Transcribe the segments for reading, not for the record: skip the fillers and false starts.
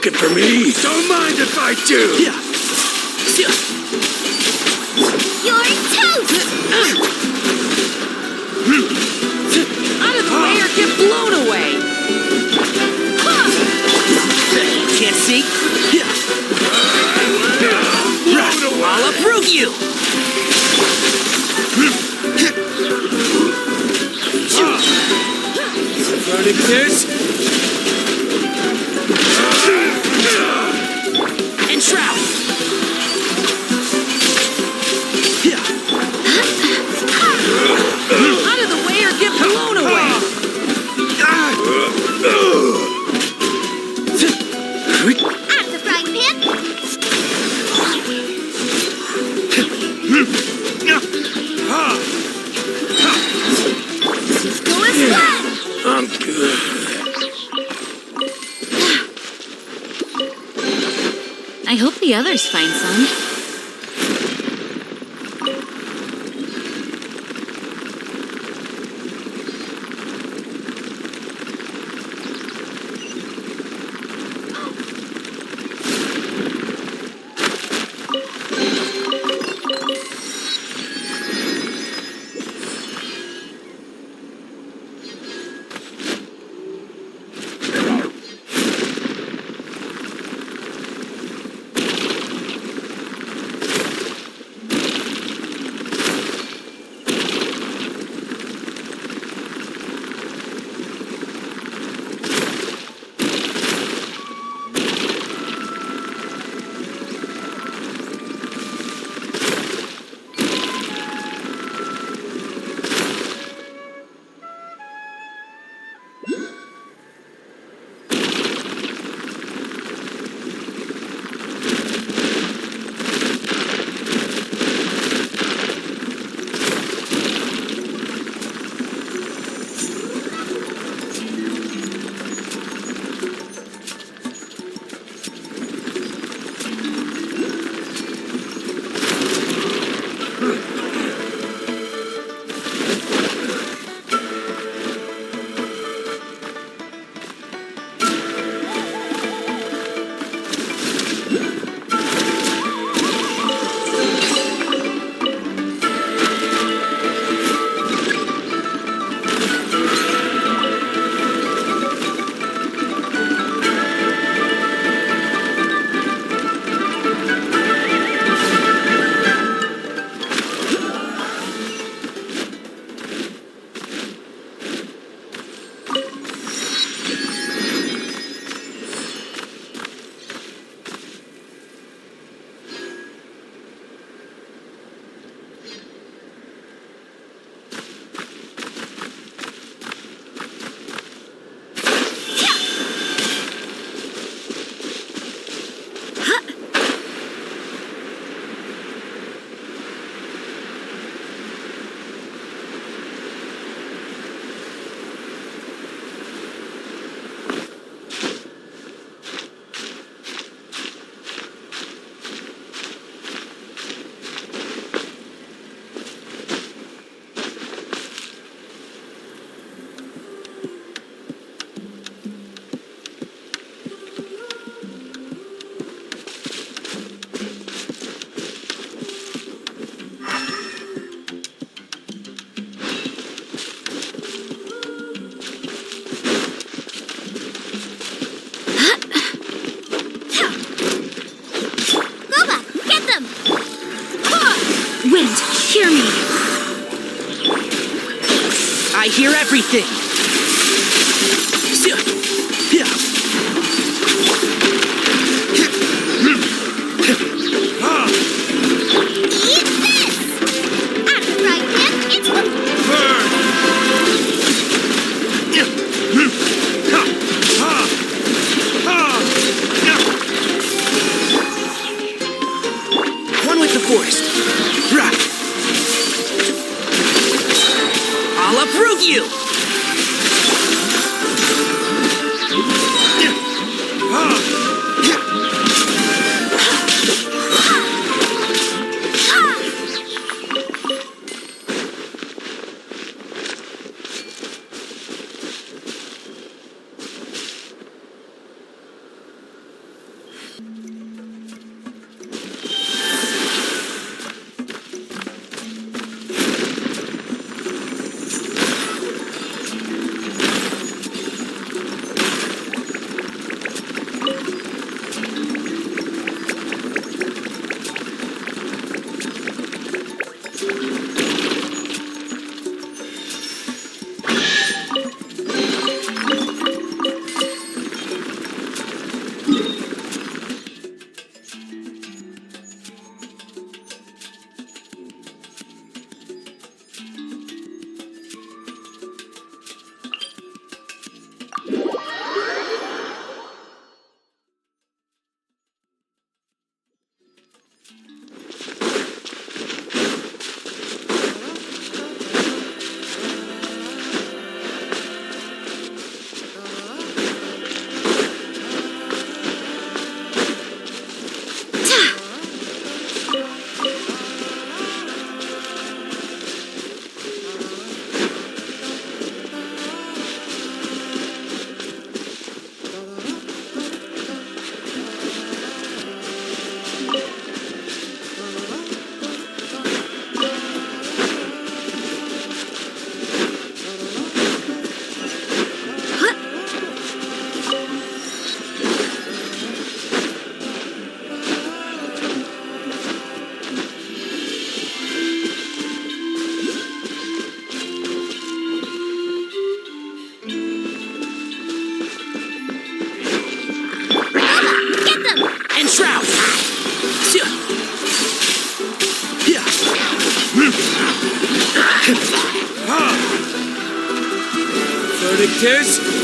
looking for me? Don't mind if I do. You're toast! Out of the way or get blown away! Can't see? I'll approve you! Running this? And shroud! Out of the way or get blown away! Out of the frying pan! Go as one! I'm good. I hope the others find some. Hear me. I hear everything. Eat this! Out of right hand, it's burn! One with the forest. I'll approve you! Verdict is...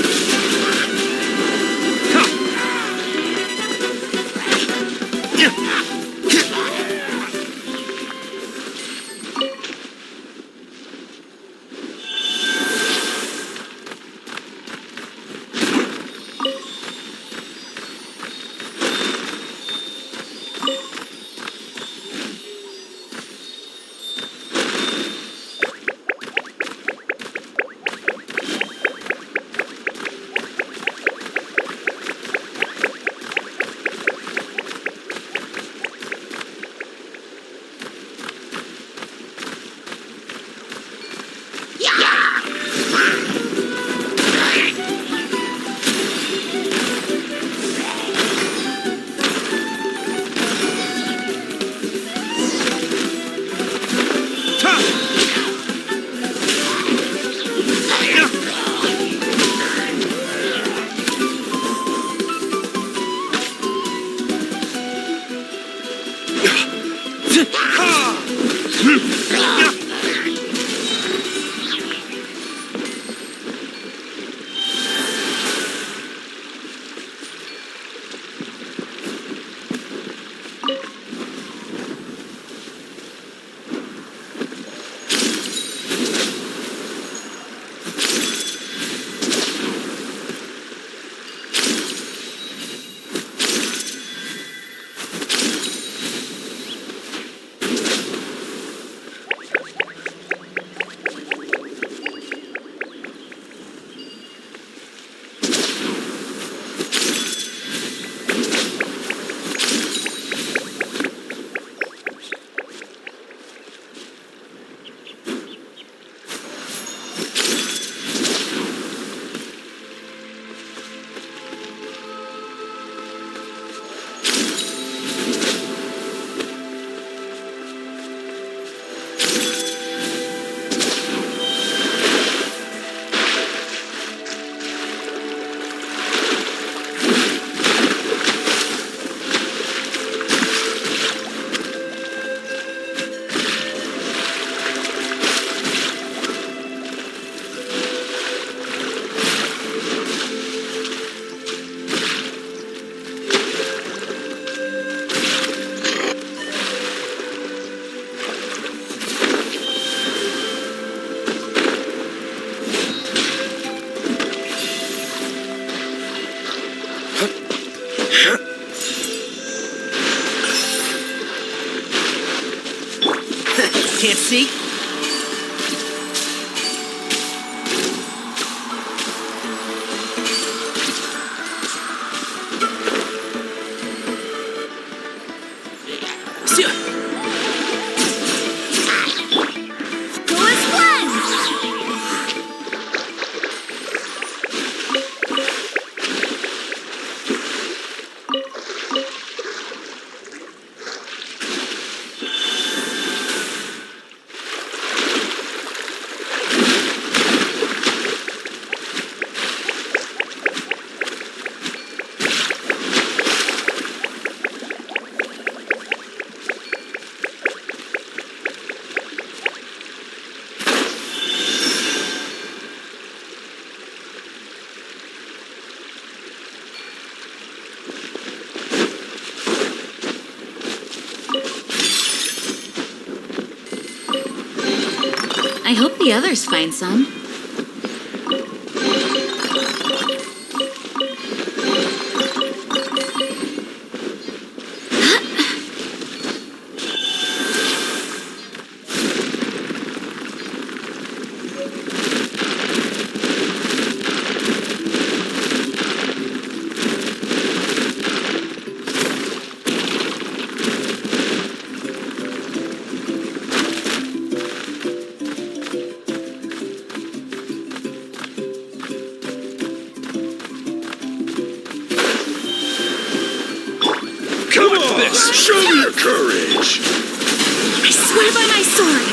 Can't see? I hope the others find some. Show me your courage! I swear by my sword!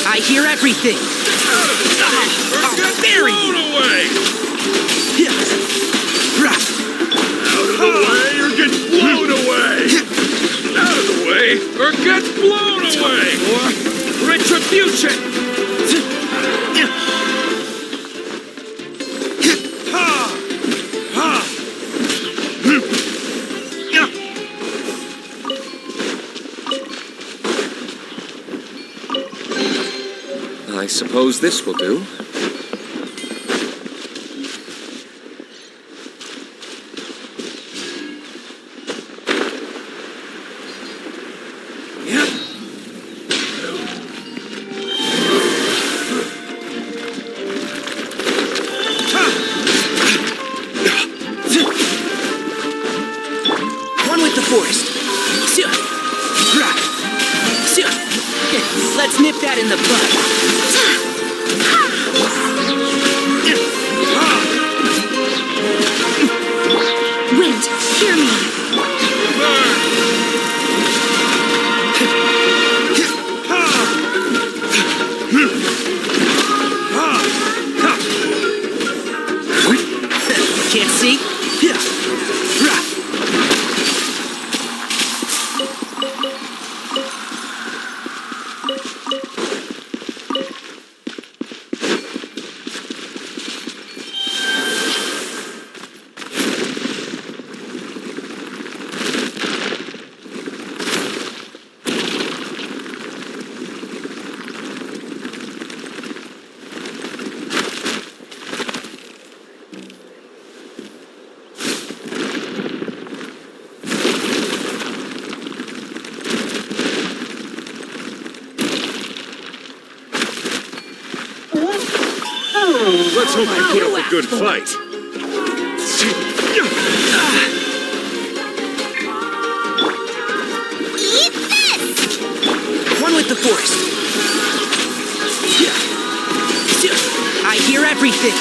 I hear everything! Get bury blown you! away! Out of the way or get blown away! Out of the way or get blown away! Retribution! I suppose this will do. One with the forest. Let's nip that in the bud. Wind, hear me. Can't see? Let's hope you put up a good fight. Eat this! One with the forest. I hear everything.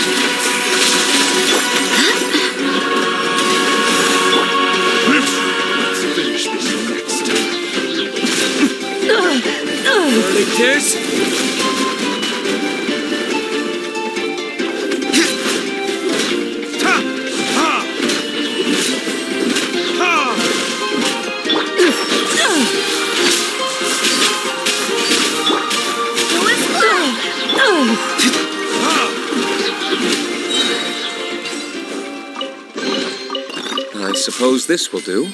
Let's finish this next. Early kiss? I suppose this will do.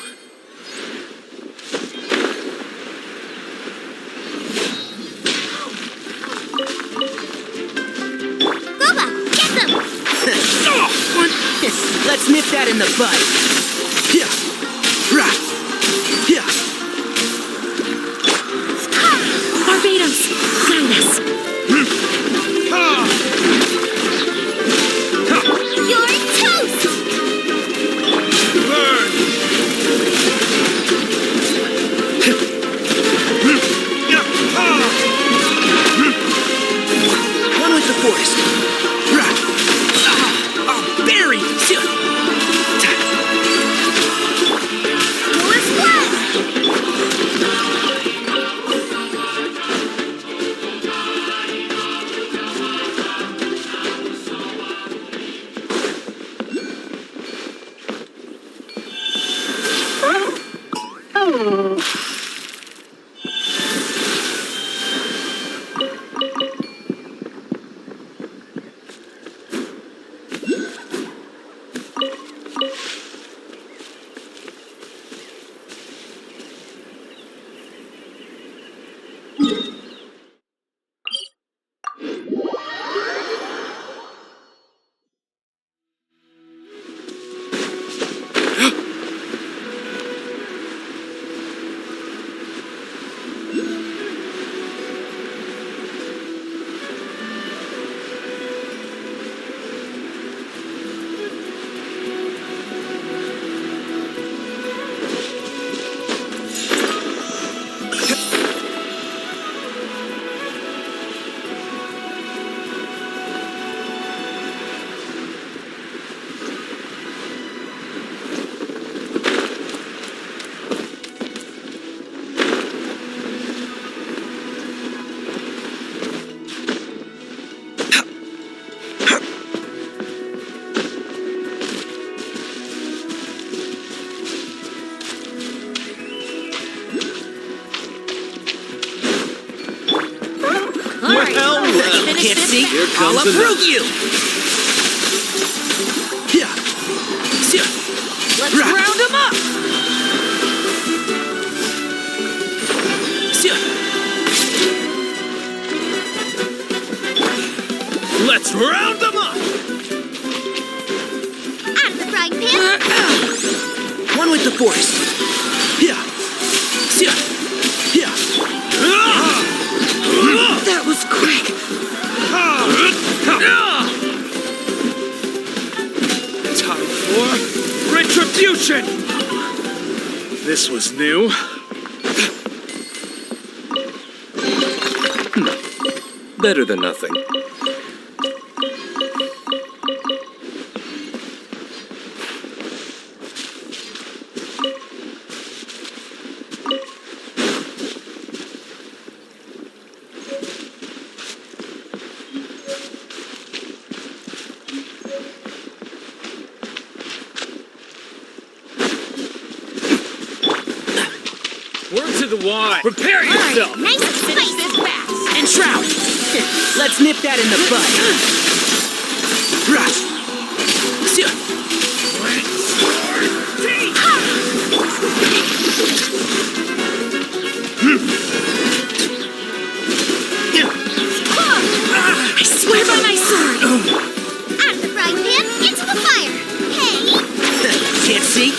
Boba, get them! Let's nip that in the bud. Barbados, ground us. You're toast! One with the forest. Berry! right. Well, well. Finish Can't this see? fast. Here I'll comes approve another. you! Yeah. Let's round them up. Let's round them up! Out of the frying pan. One with the force. Yeah. Yeah. That was quick. Time for retribution! This was new. Better than nothing. Word to the wise. Prepare yourself! Nice and Finish spicy. this fast. And shroud. Let's nip that in the bud. Rush. I swear by my sword. Out of the frying pan, into the fire. Hey, Can't see?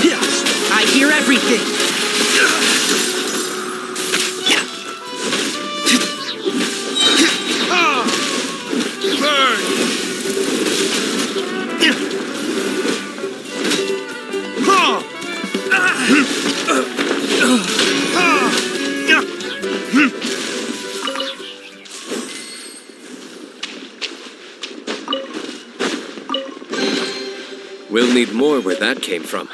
Yeah. I hear everything. Burn! We'll need more where that came from.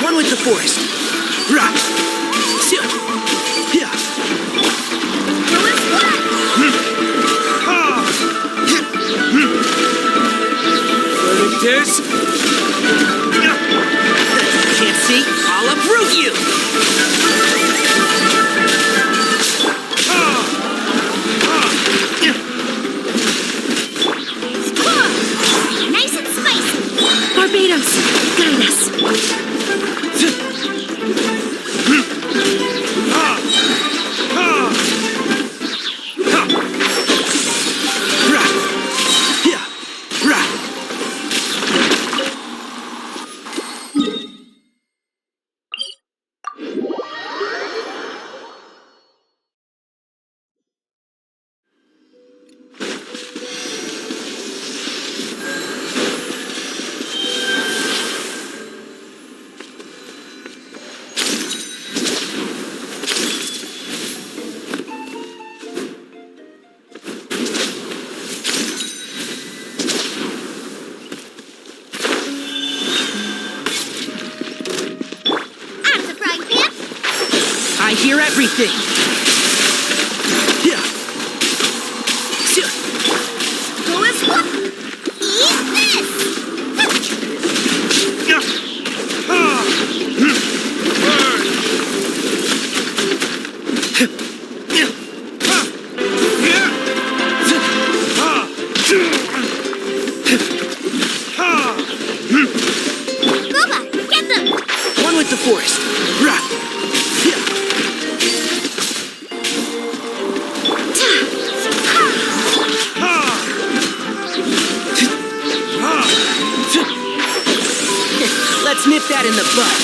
One with the forest. Right. Yeah. Learning this? Can't see? I'll uproot you. Nice and spicy. Barbados, guide us. Right. Yeah. Right. Out of the frying pan. I hear everything. Yeah. Go as one. Eat this. Boba, get them. One with the forest. Right. Yeah. Let's nip that in the bud.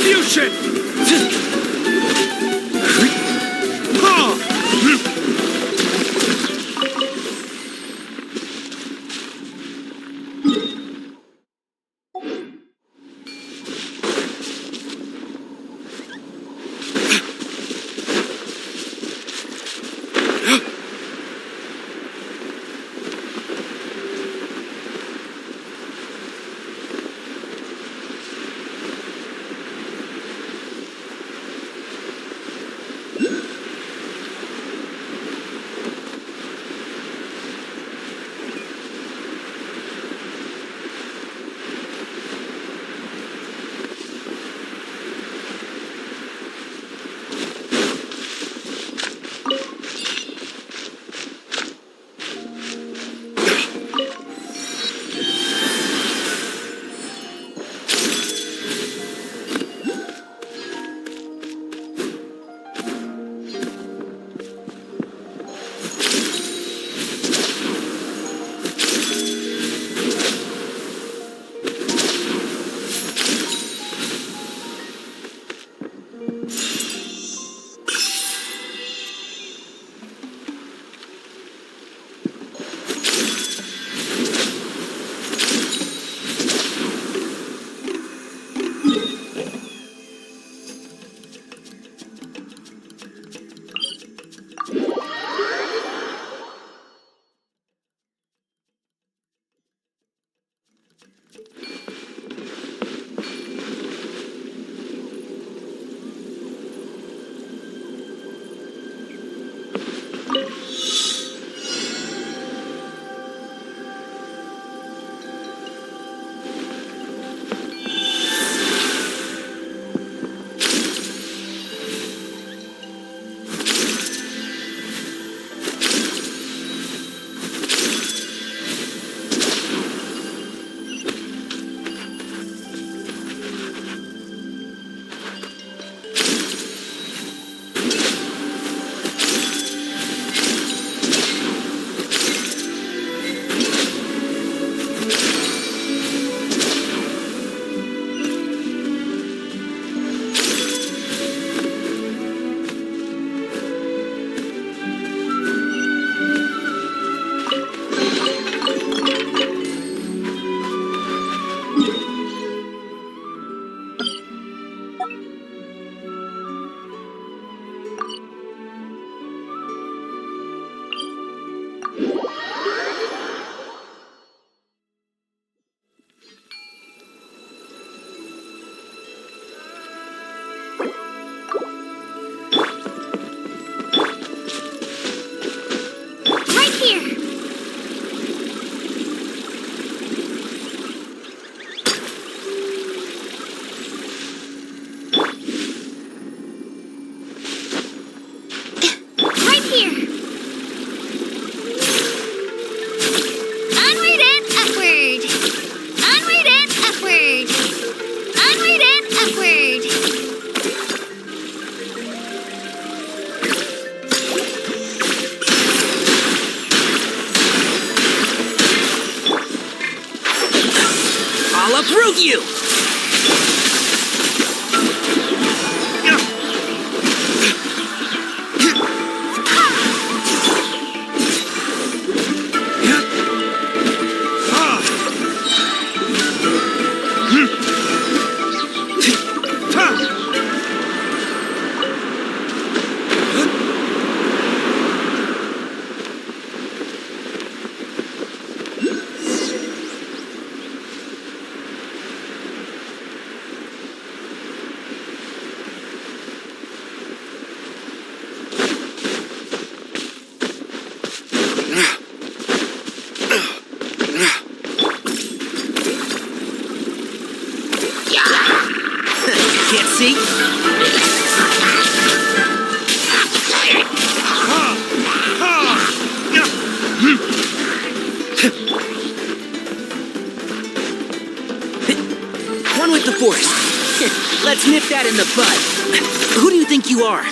Retribution! Prove you! Can't see? One with the force. Let's nip that in the bud. Who do you think you are?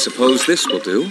suppose this will do.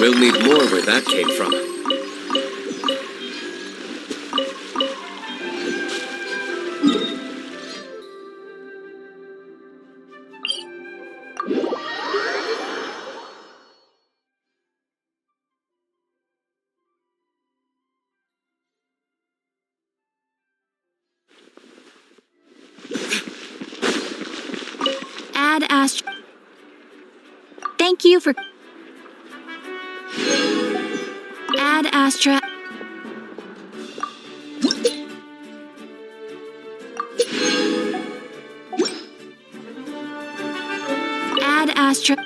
We'll need more where that came from. Add Astra. Thank you for. Add Astra. Add Astra.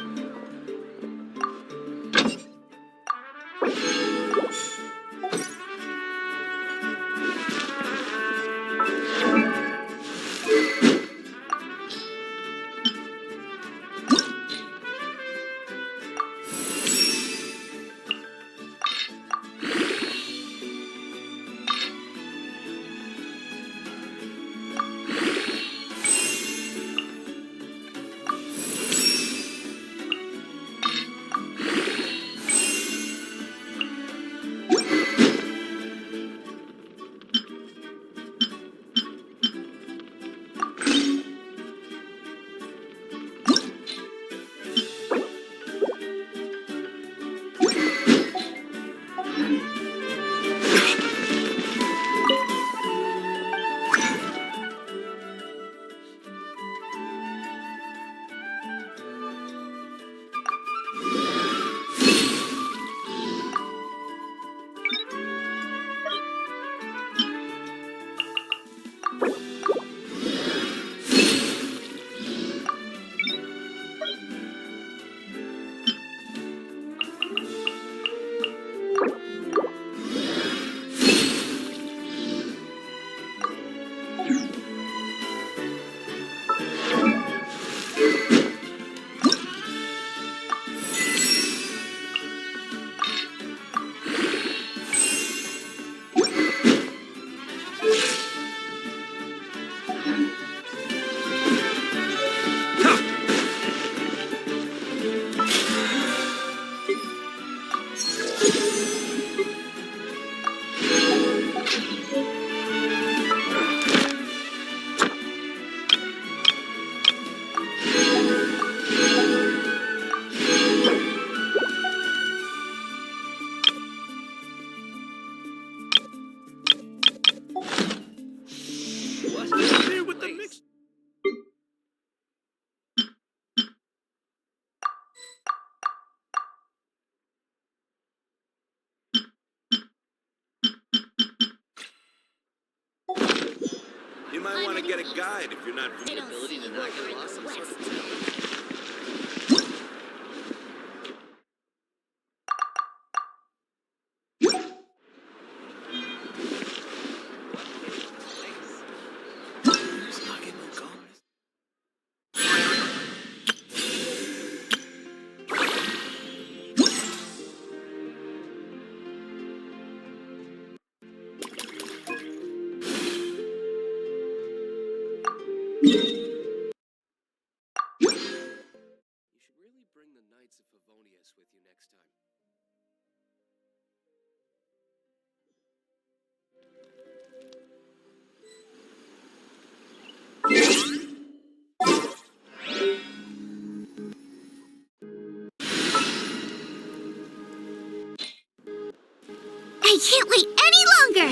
might want to get a guide if you're not They don't ability to see not over get in lost the in sort west. of town. You should really bring the Knights of Favonius with you next time. I can't wait any longer!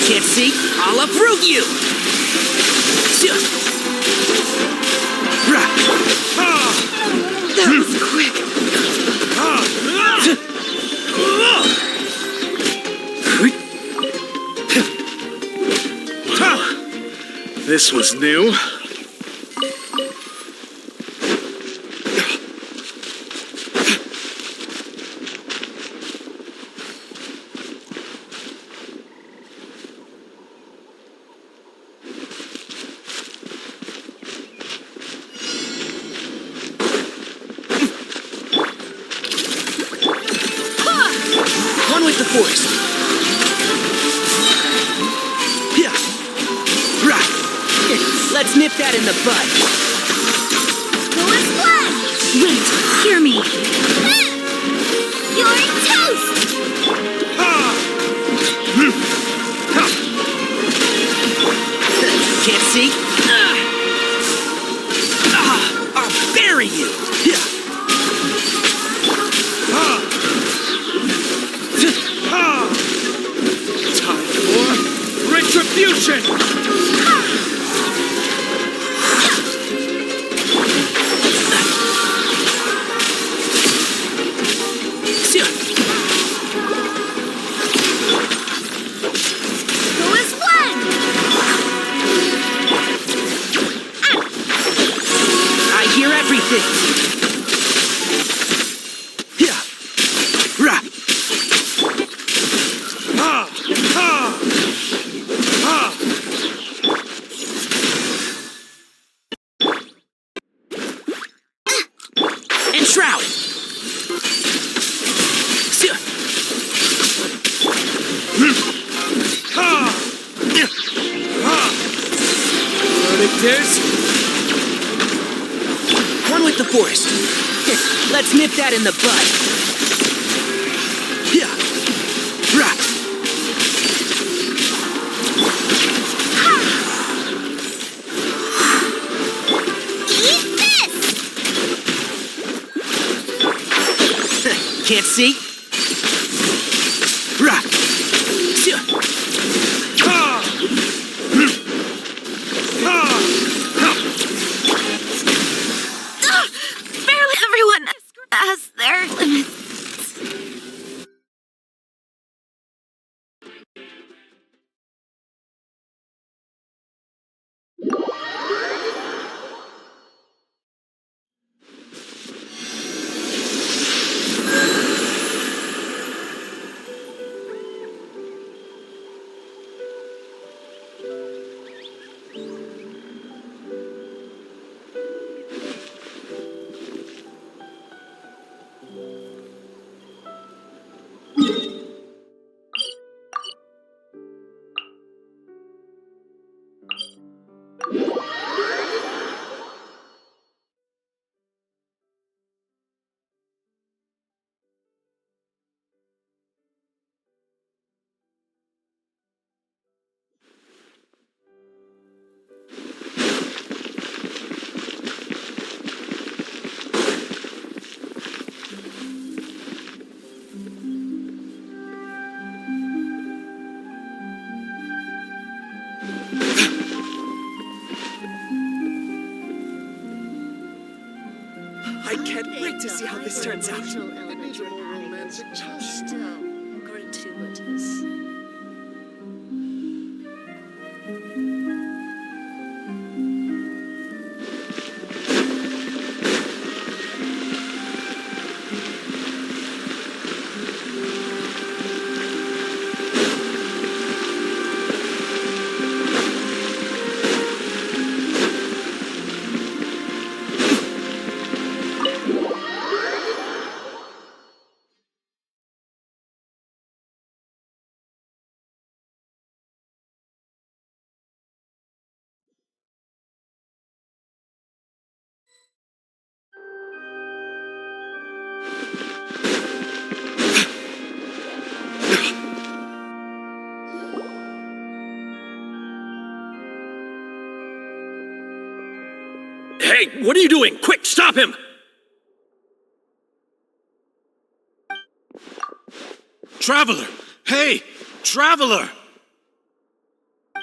Can't see? I'll uproot you! That was quick! This was new. One with the force! Yeah. Right. Let's nip that in the bud. Who is blood? Wait, hear me. You're toast! Can't see? I'll bury you! Yeah. Time for retribution! Who is blood? I hear everything! Yeah. Right. And shroud! It is. One with the force. Let's nip that in the bud. Yeah. Right. Eat this! Can't see? Right. Barely everyone has their limits. this turns out. It needs a more romantic touch. Still gratuitous. Hey, what are you doing? Quick, stop him! Traveler! Hey! Traveler! Marcel!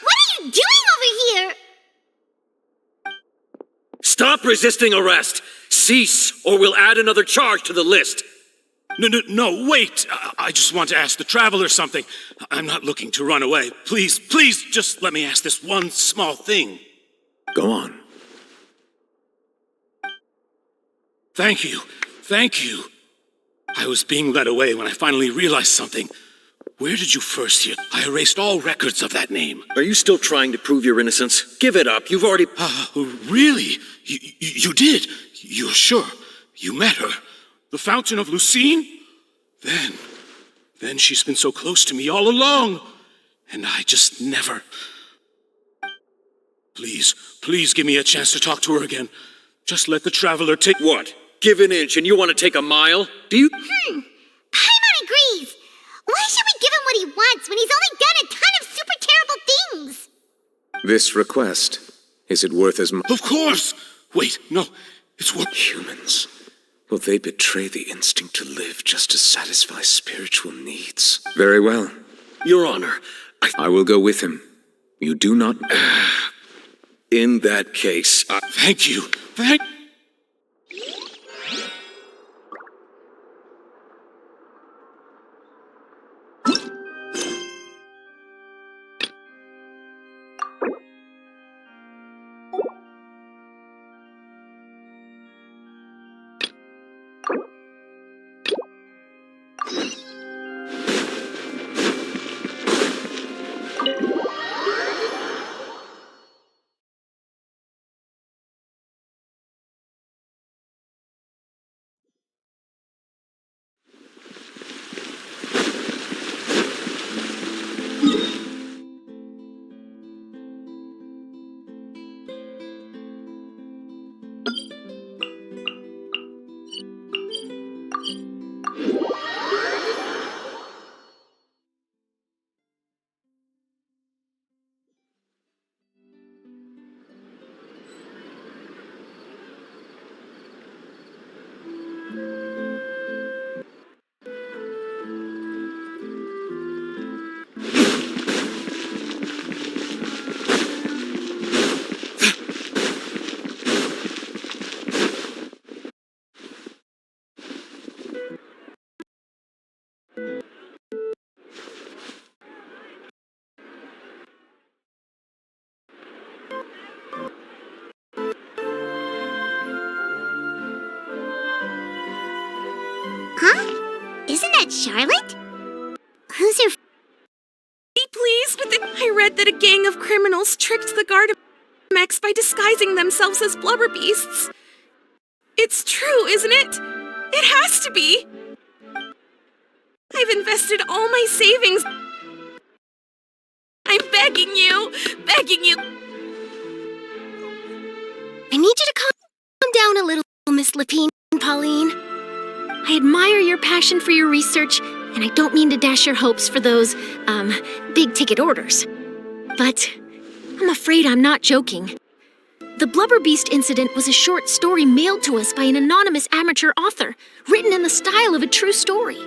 What are you doing over here? Stop resisting arrest! Cease, or we'll add another charge to the list. No, wait! I just want to ask the traveler something. I'm not looking to run away. Please, just let me ask this one small thing. Go on. Thank you. I was being led away when I finally realized something. Where did you first hear? I erased all records of that name. Are you still trying to prove your innocence? Give it up, you've already... Really? You did? You're sure? You met her? The Fountain of Lucine? Then she's been so close to me all along. And I just never... Please give me a chance to talk to her again. Just let the traveler take... What? Give an inch and you want to take a mile? Do you... Paimon agrees. Why should we give him what he wants when he's only done a ton of super terrible things? This request, is it worth as much? Of course! Wait, no, it's what... Humans. Will they betray the instinct to live just to satisfy spiritual needs? Very well. Your Honor, I will go with him. You do not... in that case, Thank you. Huh? Isn't that Charlotte? Who's your... Be pleased with it. I read that a gang of criminals tricked the Gardamex by disguising themselves as blubber beasts. It's true, isn't it? It has to be. I've invested all my savings. I'm begging you. I need you to calm down a little, Miss Lapine, Pauline. I admire your passion for your research, and I don't mean to dash your hopes for those, big-ticket orders. But I'm afraid I'm not joking. The Blubber Beast incident was a short story mailed to us by an anonymous amateur author, written in the style of a true story.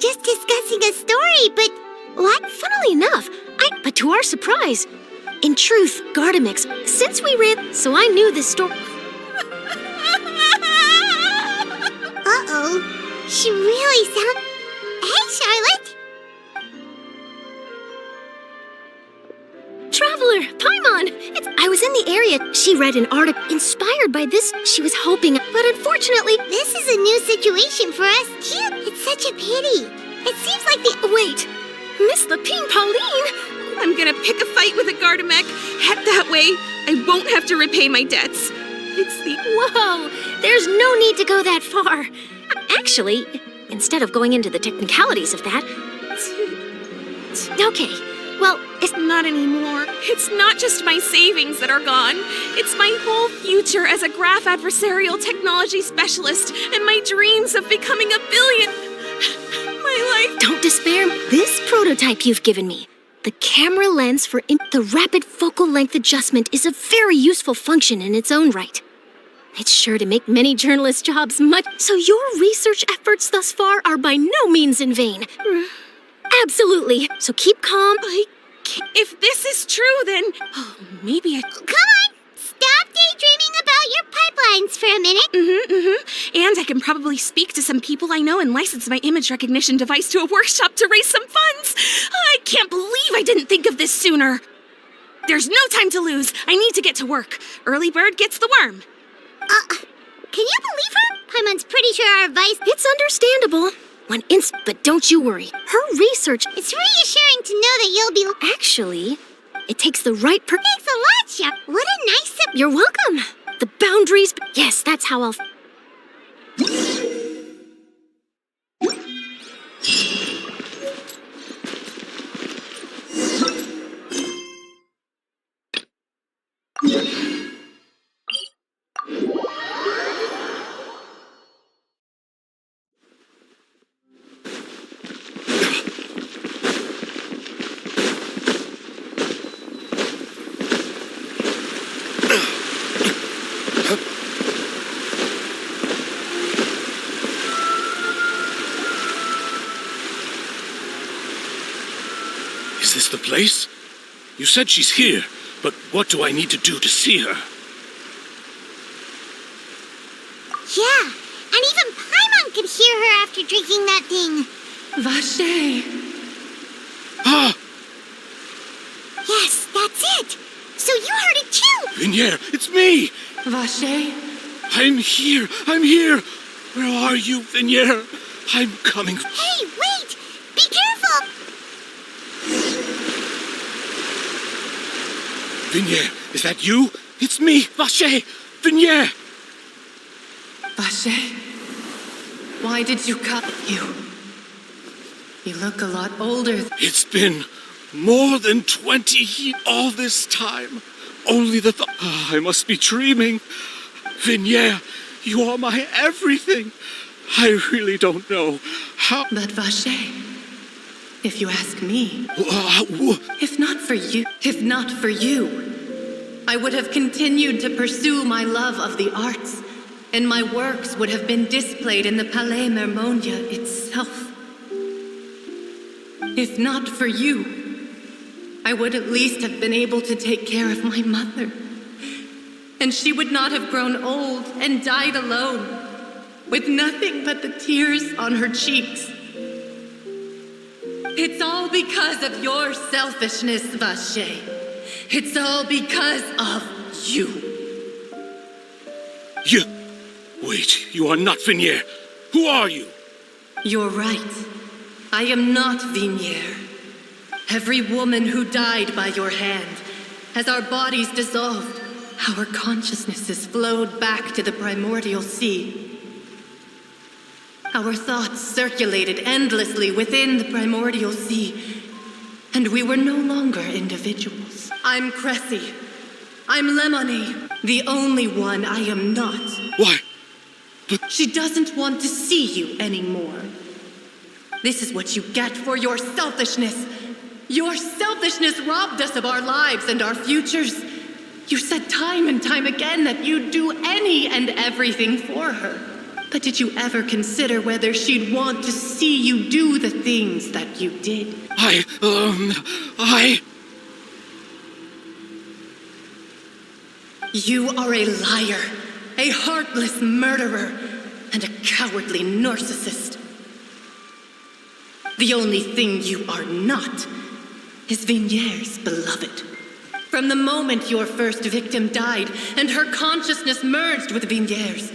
just discussing a story, but what? Funnily enough, but to our surprise, in truth, Gardamix, since we read, so I knew this story. Uh-oh. She really sounds... Hey, Charlotte! Traveler, Paimon! I was in the area. She read an article inspired by this. She was hoping, but unfortunately... This is a new situation for us, too. It's such a pity. It seems like the... Wait, Miss Lapine Pauline? I'm gonna pick a fight with a Gardamek. That way, I won't have to repay my debts. It's the... Whoa! There's no need to go that far. Actually, instead of going into the technicalities of that... Okay, well, It's not anymore. It's not just my savings that are gone. It's my whole future as a graph adversarial technology specialist and my dreams of becoming a billion... My life... Don't despair. This prototype you've given me, the camera lens for the rapid focal length adjustment, is a very useful function in its own right. It's sure to make many journalists' jobs much... So your research efforts thus far are by no means in vain. Absolutely. So keep calm. If this is true, then... Oh, maybe I... Come on! Stop daydreaming about your pipelines for a minute. And I can probably speak to some people I know and license my image recognition device to a workshop to raise some funds. I can't believe I didn't think of this sooner. There's no time to lose. I need to get to work. Early bird gets the worm. Can you believe her? Paimon's pretty sure our advice... It's understandable. But don't you worry. Her research... It's reassuring to know that you'll be... Actually, it takes the right Thanks a lot, Chef. What a nice... You're welcome. The boundaries... Yes, that's how I'll... Is this the place? You said she's here, but what do I need to do to see her? Yeah, and even Paimon could hear her after drinking that thing. Vache! Ah! Yes, that's it. So you heard it too. Vinier, it's me! Vache? I'm here! I'm here! Where are you, Vinier? I'm coming. Hey, wait! Be careful! Vinier, is that you? It's me, Vache! Vinier! Vache? Why did you cut you? You look a lot older. It's been more than 20 years all this time. Only the I must be dreaming. Vinier, you are my everything. I really don't know how... But Vache, if you ask me, if not for you, I would have continued to pursue my love of the arts, and my works would have been displayed in the Palais Mermonia itself. If not for you, I would at least have been able to take care of my mother, and she would not have grown old and died alone, with nothing but the tears on her cheeks. It's all because of your selfishness, Vache. It's all because of you. You... Wait, you are not Vinier. Who are you? You're right. I am not Vinier. Every woman who died by your hand, as our bodies dissolved, our consciousnesses flowed back to the primordial sea. Our thoughts circulated endlessly within the primordial sea, and we were no longer individuals. I'm Cressy. I'm Lemony, the only one I am not. Why? But... She doesn't want to see you anymore. This is what you get for your selfishness. Your selfishness robbed us of our lives and our futures. You said time and time again that you'd do any and everything for her. But did you ever consider whether she'd want to see you do the things that you did? You are a liar, a heartless murderer, and a cowardly narcissist. The only thing you are not is Vigniere's beloved. From the moment your first victim died and her consciousness merged with Vigniere's,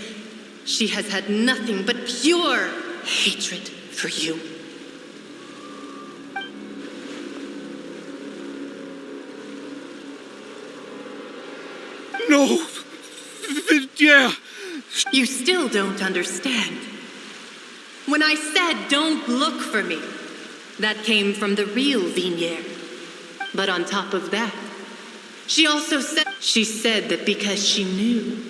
she has had nothing but pure hatred for you. No! Yeah! You still don't understand. When I said don't look for me, that came from the real Vigniere. But on top of that, she also said that because she knew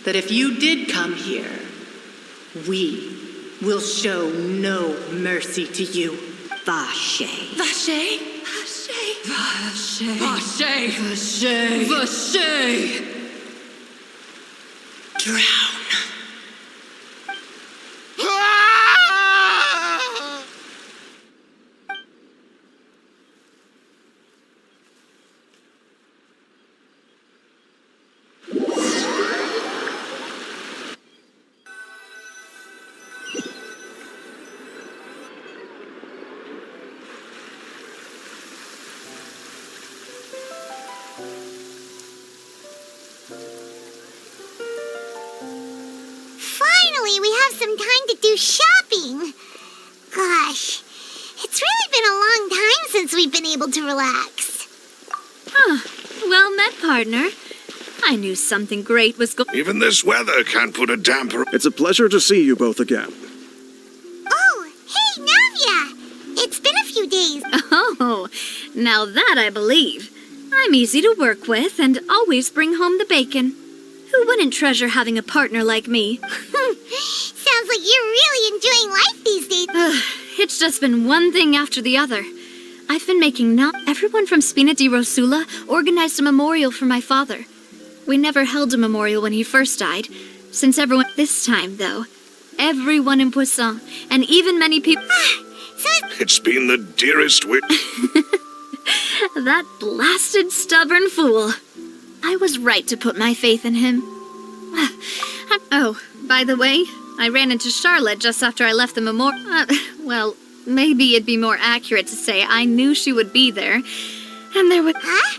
that if you did come here, we will show no mercy to you. Vache. Vache? Vache? Vache. Vache. Vache. Vache. Drown. Finally, we have some time to do shopping. Gosh, it's really been a long time since we've been able to relax. Well met, partner. I knew something great was going. Even this weather can't put a damper. It's a pleasure to see you both again. Oh, hey, Navia! It's been a few days. Oh, now that I believe. I'm easy to work with and always bring home the bacon. Who wouldn't treasure having a partner like me? Sounds like you're really enjoying life these days. It's just been one thing after the other. I've been making everyone from Spina di Rosula organized a memorial for my father. We never held a memorial when he first died, since everyone... This time, though, everyone in Poisson, and even many people... It's been the dearest That blasted stubborn fool. I was right to put my faith in him. Oh, by the way, I ran into Charlotte just after I left the memorial. Well, maybe it'd be more accurate to say I knew she would be there. And there was... Huh?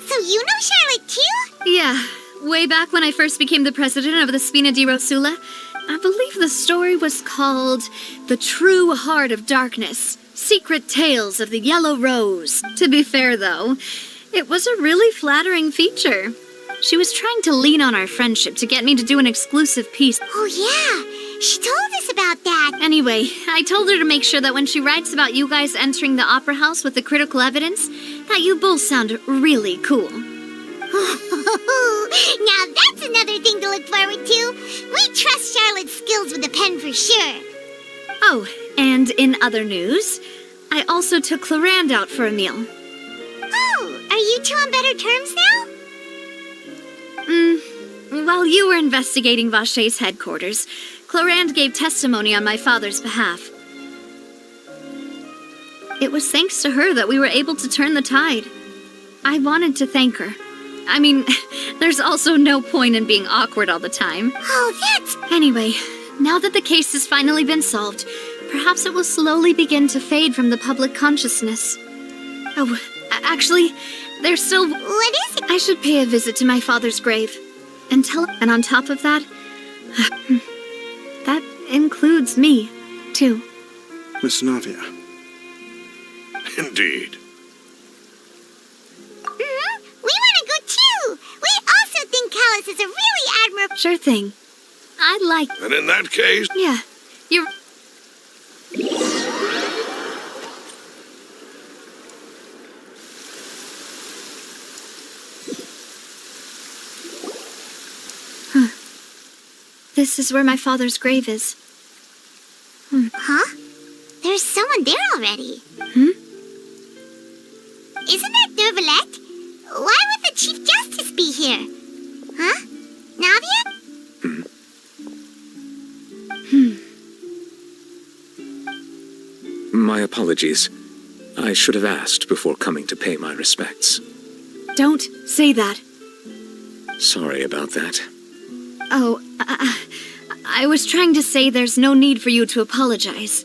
So you know Charlotte too? Yeah, way back when I first became the president of the Spina di Rosula. I believe the story was called The True Heart of Darkness, Secret Tales of the Yellow Rose. To be fair, though, it was a really flattering feature. She was trying to lean on our friendship to get me to do an exclusive piece. Oh, yeah. She told us about that. Anyway, I told her to make sure that when she writes about you guys entering the opera house with the critical evidence, that you both sound really cool. Now that's another thing to look forward to. We trust Charlotte's skills with the pen for sure. Oh, and in other news, I also took Clarande out for a meal. Oh, are you two on better terms now? While you were investigating Vache's headquarters, Clarande gave testimony on my father's behalf. It was thanks to her that we were able to turn the tide. I wanted to thank her. I mean, there's also no point in being awkward all the time. Oh, that's... Anyway, now that the case has finally been solved, perhaps it will slowly begin to fade from the public consciousness. Oh, actually, there's still... What is it? I should pay a visit to my father's grave. And on top of that, that includes me, too. Miss Navia. Indeed. We want to go too. We also think Callus is a really admirable... Sure thing. I'd like... And in that case... Yeah, you're... This is where my father's grave is. Huh? There's someone there already. Isn't that Dervalette? Why would the Chief Justice be here? Huh? Navia? My apologies. I should have asked before coming to pay my respects. Don't say that. Sorry about that. Oh, I was trying to say there's no need for you to apologize.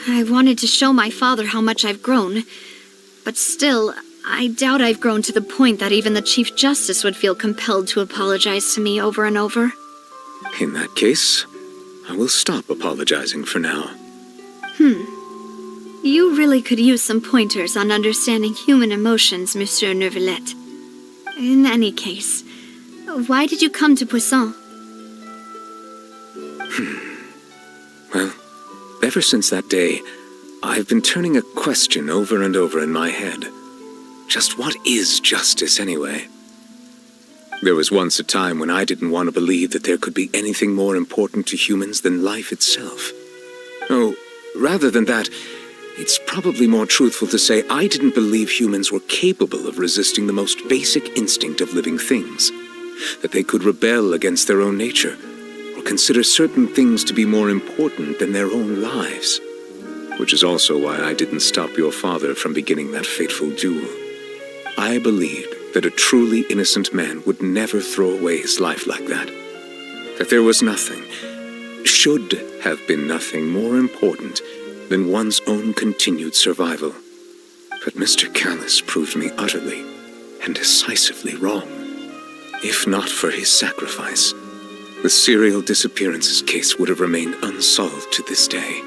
I wanted to show my father how much I've grown, but still, I doubt I've grown to the point that even the Chief Justice would feel compelled to apologize to me over and over. In that case, I will stop apologizing for now. You really could use some pointers on understanding human emotions, Monsieur Neuvillette. In any case, why did you come to Poisson? Well, ever since that day, I've been turning a question over and over in my head. Just what is justice, anyway? There was once a time when I didn't want to believe that there could be anything more important to humans than life itself. Oh, rather than that, it's probably more truthful to say I didn't believe humans were capable of resisting the most basic instinct of living things. That they could rebel against their own nature, or consider certain things to be more important than their own lives. Which is also why I didn't stop your father from beginning that fateful duel. I believed that a truly innocent man would never throw away his life like that. That there was nothing, should have been nothing more important than one's own continued survival. But Mr. Callis proved me utterly and decisively wrong. If not for his sacrifice, the serial disappearances case would have remained unsolved to this day.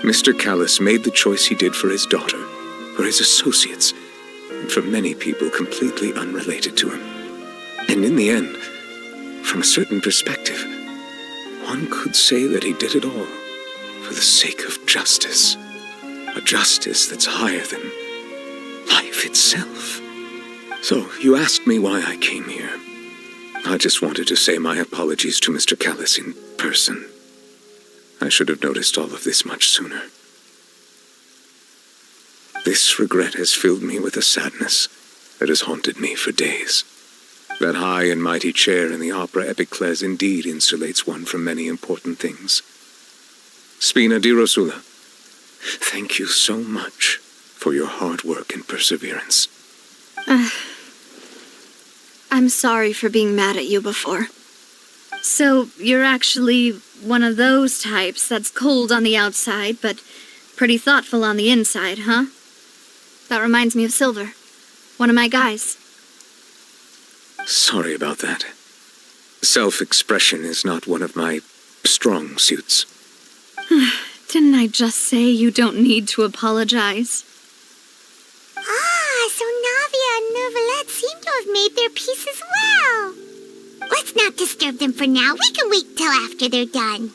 Mr. Callis made the choice he did for his daughter, for his associates, and for many people completely unrelated to him. And in the end, from a certain perspective, one could say that he did it all for the sake of justice. A justice that's higher than life itself. So, you asked me why I came here. I just wanted to say my apologies to Mr. Callis in person. I should have noticed all of this much sooner. This regret has filled me with a sadness that has haunted me for days. That high and mighty chair in the opera Epiclese indeed insulates one from many important things. Spina di Rosula, thank you so much for your hard work and perseverance. I'm sorry for being mad at you before. So, you're actually one of those types that's cold on the outside, but pretty thoughtful on the inside, huh? That reminds me of Silver, one of my guys. Sorry about that. Self-expression is not one of my strong suits. Didn't I just say you don't need to apologize? Ah, so Navia and Neuvillette seem to have made their peace as well. Let's not disturb them for now. We can wait till after they're done.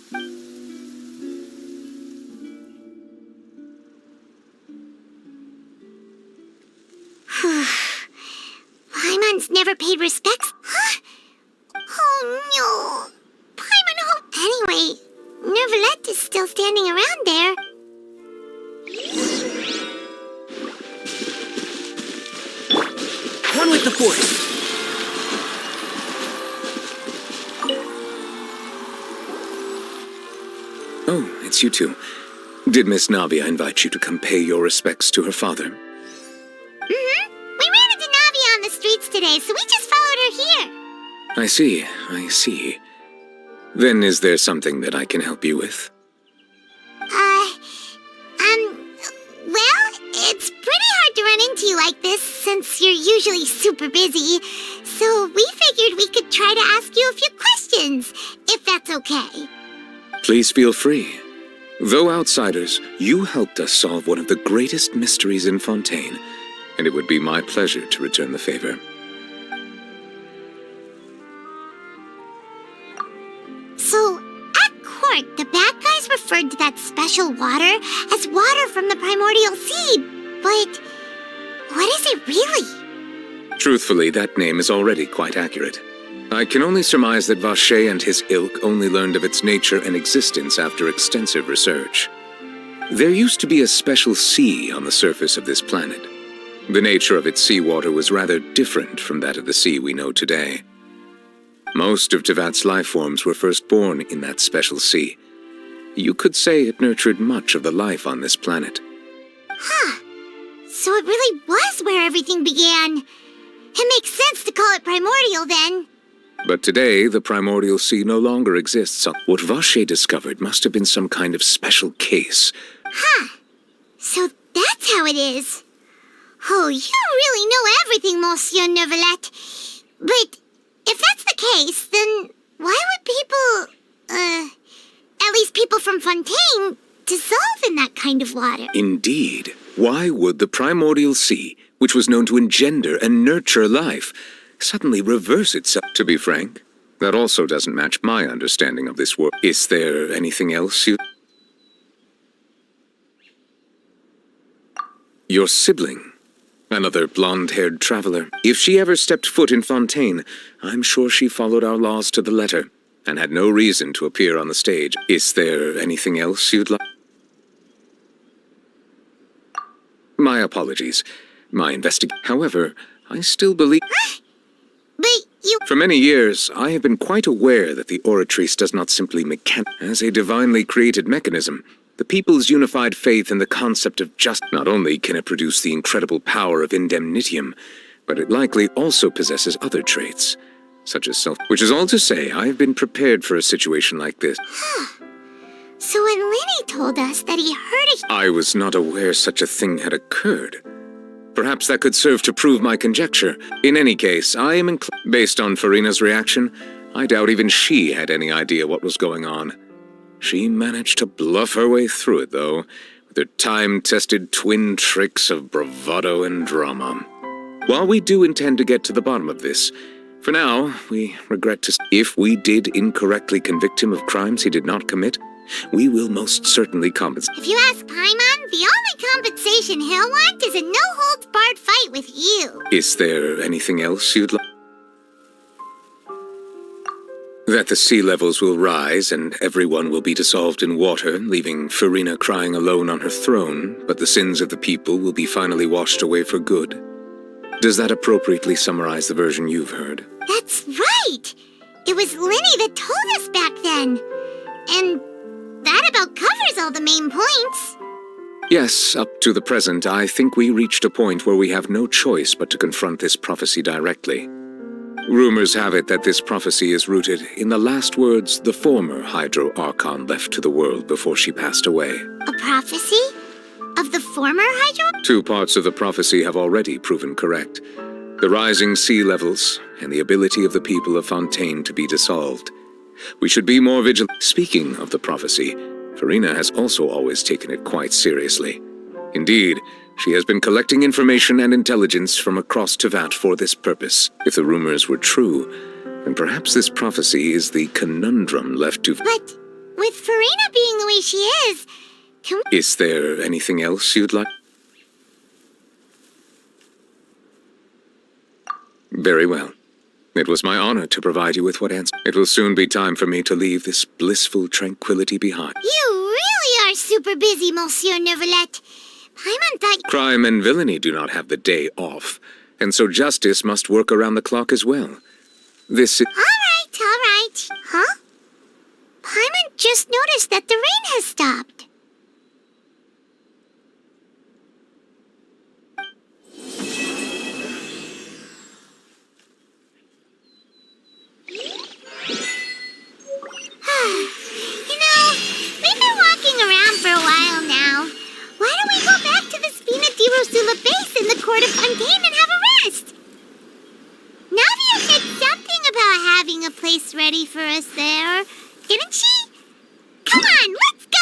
Paimon's never paid respects. Huh? Oh no. Paimon, anyway, Neuvillette is still standing around there. One with the Force. Oh, it's you two. Did Miss Navia invite you to come pay your respects to her father? Mm-hmm. We ran into Navia on the streets today, so we just followed her here. I see. Then is there something that I can help you with? Well, it's pretty hard to run into you like this since you're usually super busy. So we figured we could try to ask you a few questions, if that's okay. Please feel free. Though outsiders, you helped us solve one of the greatest mysteries in Fontaine, and it would be my pleasure to return the favor. So, at court, the bad guys referred to that special water as water from the primordial sea, but what is it really? Truthfully, that name is already quite accurate. I can only surmise that Vacher and his ilk only learned of its nature and existence after extensive research. There used to be a special sea on the surface of this planet. The nature of its seawater was rather different from that of the sea we know today. Most of Tevat's life forms were first born in that special sea. You could say it nurtured much of the life on this planet. Huh. So it really was where everything began. It makes sense to call it primordial then. But today, the primordial sea no longer exists. What Vache discovered must have been some kind of special case. Huh. So that's how it is. Oh, you really know everything, Monsieur Neuvillette. But if that's the case, then why would people, at least people from Fontaine, dissolve in that kind of water? Indeed. Why would the primordial sea, which was known to engender and nurture life, suddenly reverse itself? To be frank, that also doesn't match my understanding of this world. Is there anything else you... Your sibling, another blonde-haired traveler. If she ever stepped foot in Fontaine, I'm sure she followed our laws to the letter and had no reason to appear on the stage. Is there anything else you'd like? My apologies. My However, I still believe... But you... For many years, I have been quite aware that the Oratrice does not simply as a divinely created mechanism. The people's unified faith in the concept of justice. Not only can it produce the incredible power of indemnitium, but it likely also possesses other traits, such as which is all to say, I have been prepared for a situation like this. Huh. So when Lenny told us that he heard I was not aware such a thing had occurred. Perhaps that could serve to prove my conjecture. In any case, I am based on Farina's reaction, I doubt even she had any idea what was going on. She managed to bluff her way through it, though, with her time-tested twin tricks of bravado and drama. While we do intend to get to the bottom of this, for now, we regret to... If we did incorrectly convict him of crimes he did not commit, we will most certainly compensate. If you ask Paimon, the only compensation he'll want is a no-holds-barred fight with you. Is there anything else you'd like? That the sea levels will rise and everyone will be dissolved in water, leaving Farina crying alone on her throne, but the sins of the people will be finally washed away for good. Does that appropriately summarize the version you've heard? That's right! It was Lenny that told us back then. And that about covers all the main points. Yes, up to the present, I think we reached a point where we have no choice but to confront this prophecy directly. Rumors have it that this prophecy is rooted in the last words the former Hydro Archon left to the world before she passed away. A prophecy? Of the former Hydro? 2 parts of the prophecy have already proven correct. The rising sea levels and the ability of the people of Fontaine to be dissolved. We should be more vigilant. Speaking of the prophecy, Farina has also always taken it quite seriously. Indeed, she has been collecting information and intelligence from across Tevat for this purpose. If the rumors were true, then perhaps this prophecy is the conundrum left to... But with Farina being the way she is, can we... Is there anything else you'd like? Very well. It was my honor to provide you with what answer. It will soon be time for me to leave this blissful tranquility behind. You really are super busy, Monsieur Neuvillette. Paimon thought... Crime and villainy do not have the day off, and so justice must work around the clock as well. This is... All right. Huh? Paimon just noticed that the rain has stopped. We've been walking around for a while now. Why don't we go back to the Spina di Rosula base in the court of Fontaine and have a rest? Navia said something about having a place ready for us there, didn't she? Come on, let's go!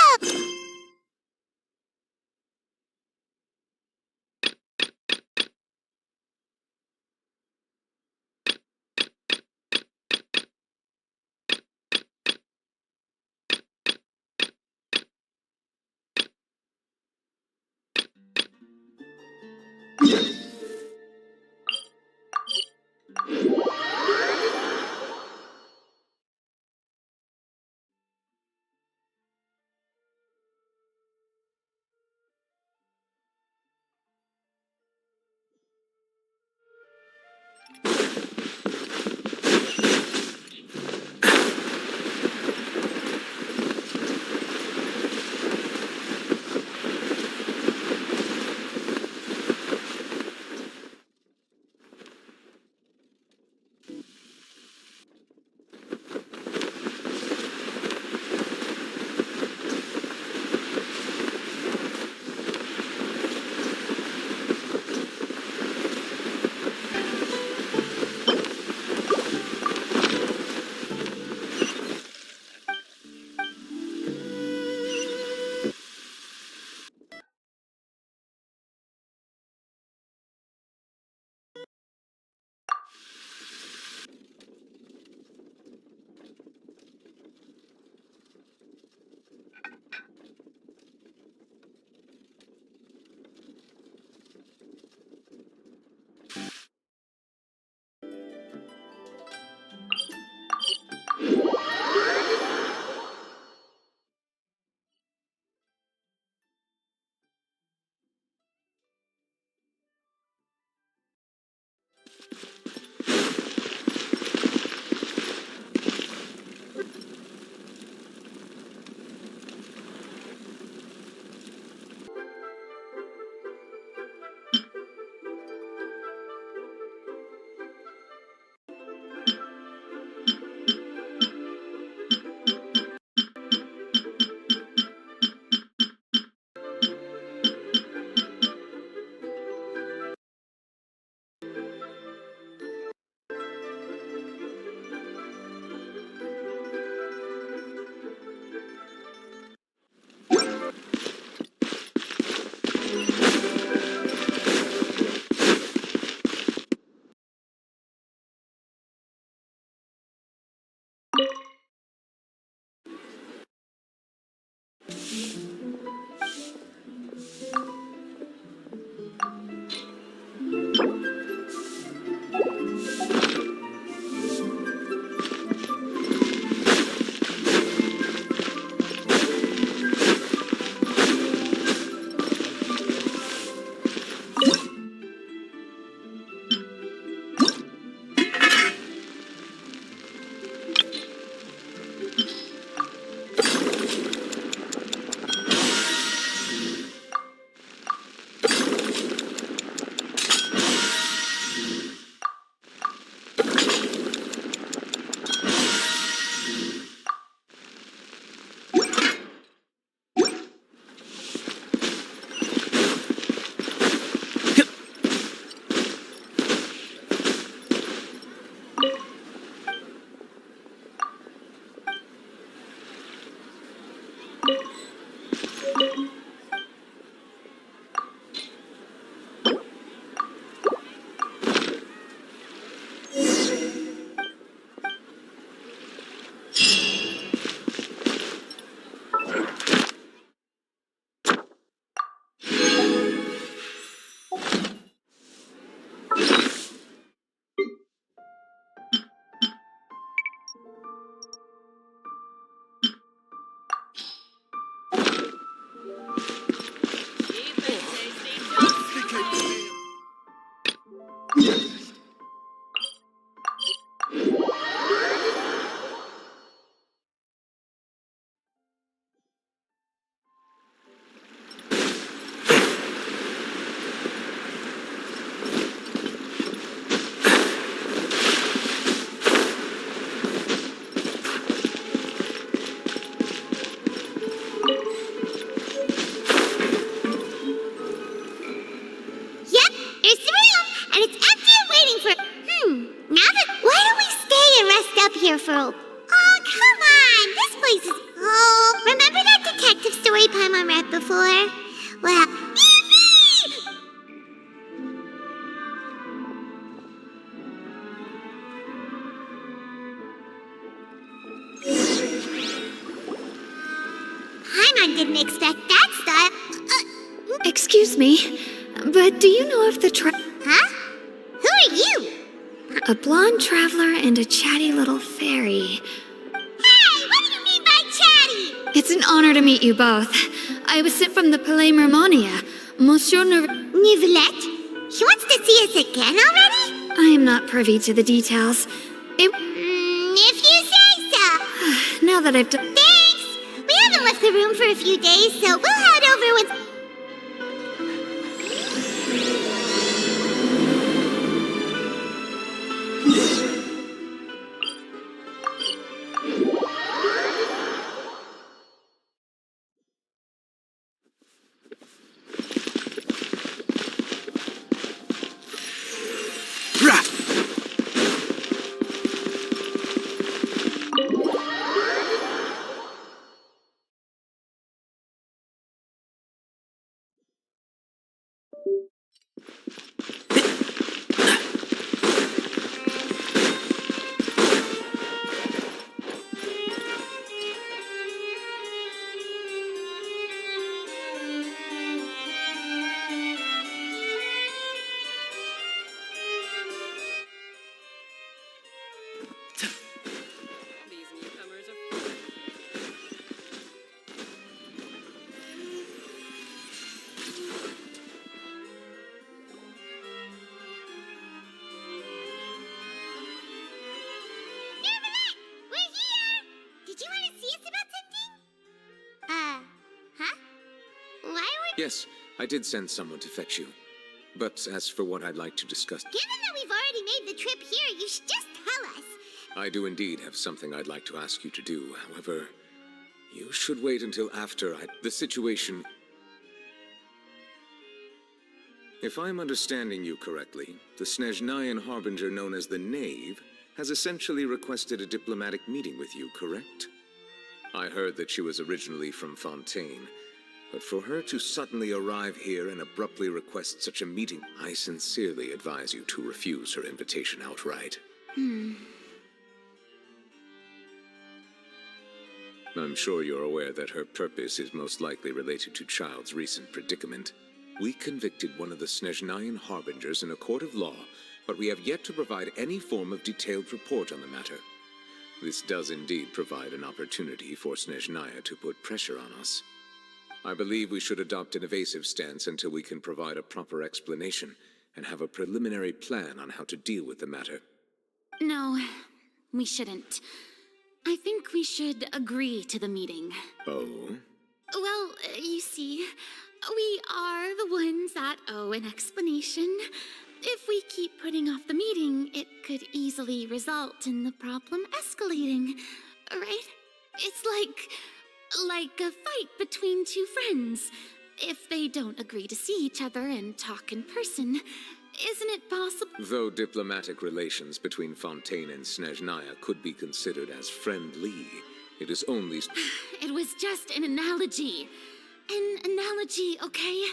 Paimon didn't expect that stuff. Excuse me, but do you know if the Huh? Who are you? A blonde traveler and a chatty little fairy. Hey, what do you mean by chatty? It's an honor to meet you both. I was sent from the Palais Mermonia. Monsieur Nivelette? He wants to see us again already? I am not privy to the details. If you say so. Now that I've done... Thanks! We haven't left the room for a few days, so we'll head over with... Yes, I did send someone to fetch you. But as for what I'd like to discuss... Given that we've already made the trip here, you should just tell us. I do indeed have something I'd like to ask you to do. However, you should wait until after the situation... If I'm understanding you correctly, the Snezhnayan harbinger known as the Knave has essentially requested a diplomatic meeting with you, correct? I heard that she was originally from Fontaine, but for her to suddenly arrive here and abruptly request such a meeting, I sincerely advise you to refuse her invitation outright. I'm sure you're aware that her purpose is most likely related to Child's recent predicament. We convicted one of the Snezhnayan harbingers in a court of law, but we have yet to provide any form of detailed report on the matter. This does indeed provide an opportunity for Snezhnaya to put pressure on us. I believe we should adopt an evasive stance until we can provide a proper explanation and have a preliminary plan on how to deal with the matter. No, we shouldn't. I think we should agree to the meeting. Oh? Well, you see, we are the ones that owe an explanation. If we keep putting off the meeting, it could easily result in the problem escalating, right? It's like a fight between two friends. If they don't agree to see each other and talk in person, isn't it possible? Though diplomatic relations between Fontaine and Snezhnaya could be considered as friendly, it is only... It was just an analogy. An analogy, okay?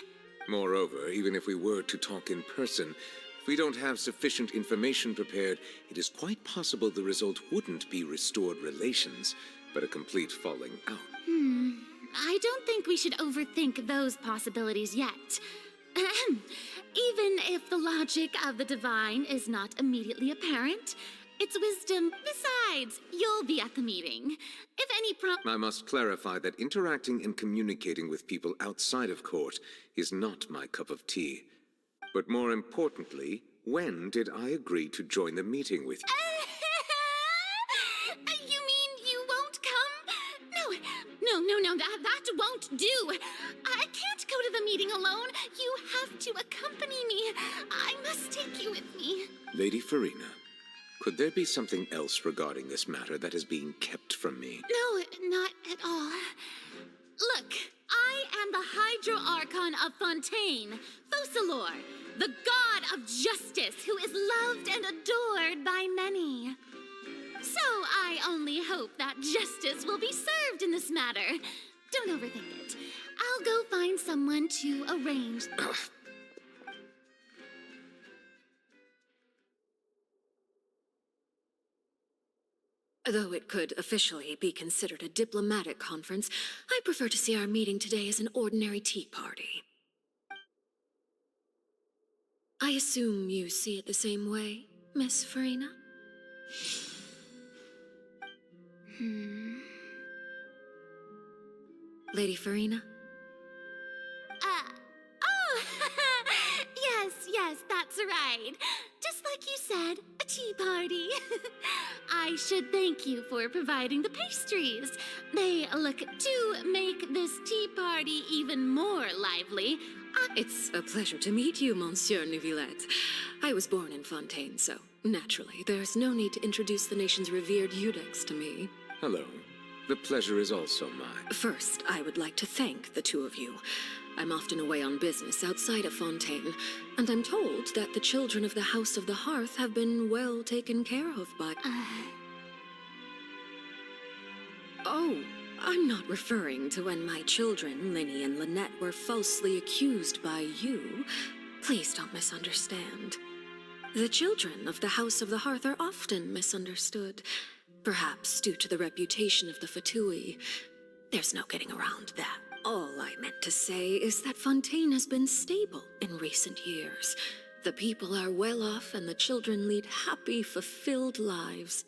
Moreover, even if we were to talk in person, if we don't have sufficient information prepared, it is quite possible the result wouldn't be restored relations, but a complete falling out. I don't think we should overthink those possibilities yet. Even if the logic of the divine is not immediately apparent, it's wisdom. Besides, you'll be at the meeting. If any I must clarify that interacting and communicating with people outside of court is not my cup of tea. But more importantly, when did I agree to join the meeting with you? You mean you won't come? No, that won't do. I can't go to the meeting alone. You have to accompany me. I must take you with me. Lady Farina, could there be something else regarding this matter that is being kept from me? No, not at all. Look, I am the Hydro-Archon of Fontaine, Focalor, the god of justice who is loved and adored by many. So I only hope that justice will be served in this matter. Don't overthink it. I'll go find someone to arrange... Though it could officially be considered a diplomatic conference, I prefer to see our meeting today as an ordinary tea party. I assume you see it the same way, Miss Farina? Lady Farina? Oh, yes, that's right. Just like you said, a tea party. I should thank you for providing the pastries. They look to make this tea party even more lively. It's a pleasure to meet you, Monsieur Neuvillette. I was born in Fontaine, so naturally, there's no need to introduce the nation's revered Eudex to me. Hello. The pleasure is also mine. First, I would like to thank the two of you. I'm often away on business outside of Fontaine, and I'm told that the children of the House of the Hearth have been well taken care of by... Oh, I'm not referring to when my children, Linny and Lynette, were falsely accused by you. Please don't misunderstand. The children of the House of the Hearth are often misunderstood, perhaps due to the reputation of the Fatui. There's no getting around that. All I meant to say is that Fontaine has been stable in recent years. The people are well off and the children lead happy, fulfilled lives.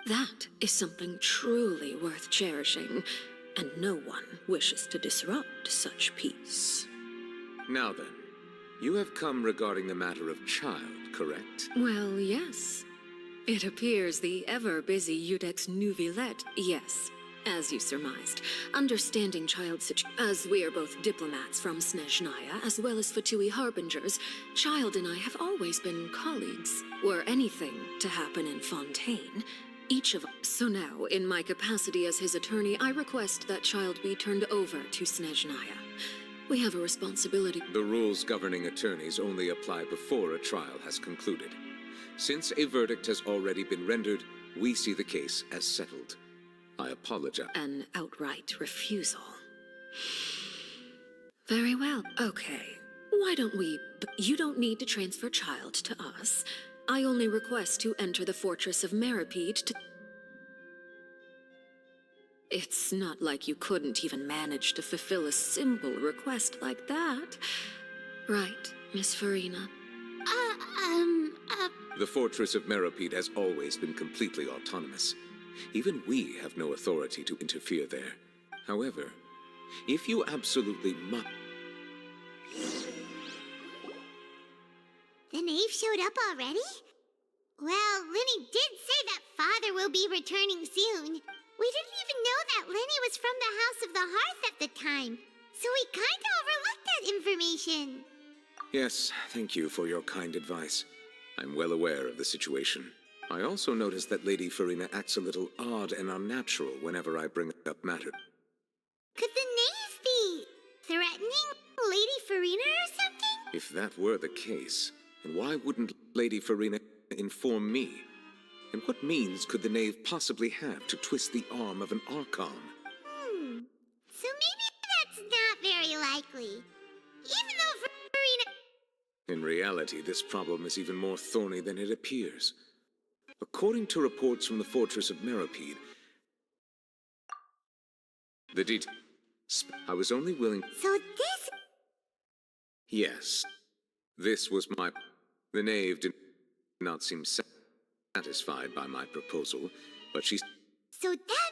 That is something truly worth cherishing, and no one wishes to disrupt such peace. Now then, you have come regarding the matter of child, correct? Well, yes. It appears the ever-busy Eudex Neuvillette, yes, as you surmised, understanding child as we are both diplomats from Snezhnaya, as well as Fatui harbingers, Child and I have always been colleagues. Were anything to happen in Fontaine, each of us. So now, in my capacity as his attorney, I request that Child be turned over to Snezhnaya. We have a responsibility. The rules governing attorneys only apply before a trial has concluded. Since a verdict has already been rendered, we see the case as settled. I apologize. An outright refusal. Very well. Okay. Why don't we... You don't need to transfer Child to us. I only request to enter the fortress of Meripede to... It's not like you couldn't even manage to fulfill a simple request like that. Right, Miss Farina? The fortress of Meripede has always been completely autonomous. Even we have no authority to interfere there. However, if you absolutely must... The knave showed up already? Well, Linny did say that Father will be returning soon. We didn't even know that Linny was from the House of the Hearth at the time, so we kinda overlooked that information. Yes, thank you for your kind advice. I'm well aware of the situation. I also noticed that Lady Farina acts a little odd and unnatural whenever I bring up matter. Could the knave be threatening Lady Farina or something? If that were the case, then why wouldn't Lady Farina inform me? And what means could the knave possibly have to twist the arm of an Archon? So maybe that's not very likely. Even though Farina... In reality, this problem is even more thorny than it appears. According to reports from the fortress of Meripede, the details... I was only willing... So this... Yes. This was my... The knave did not seem satisfied by my proposal, but she... So that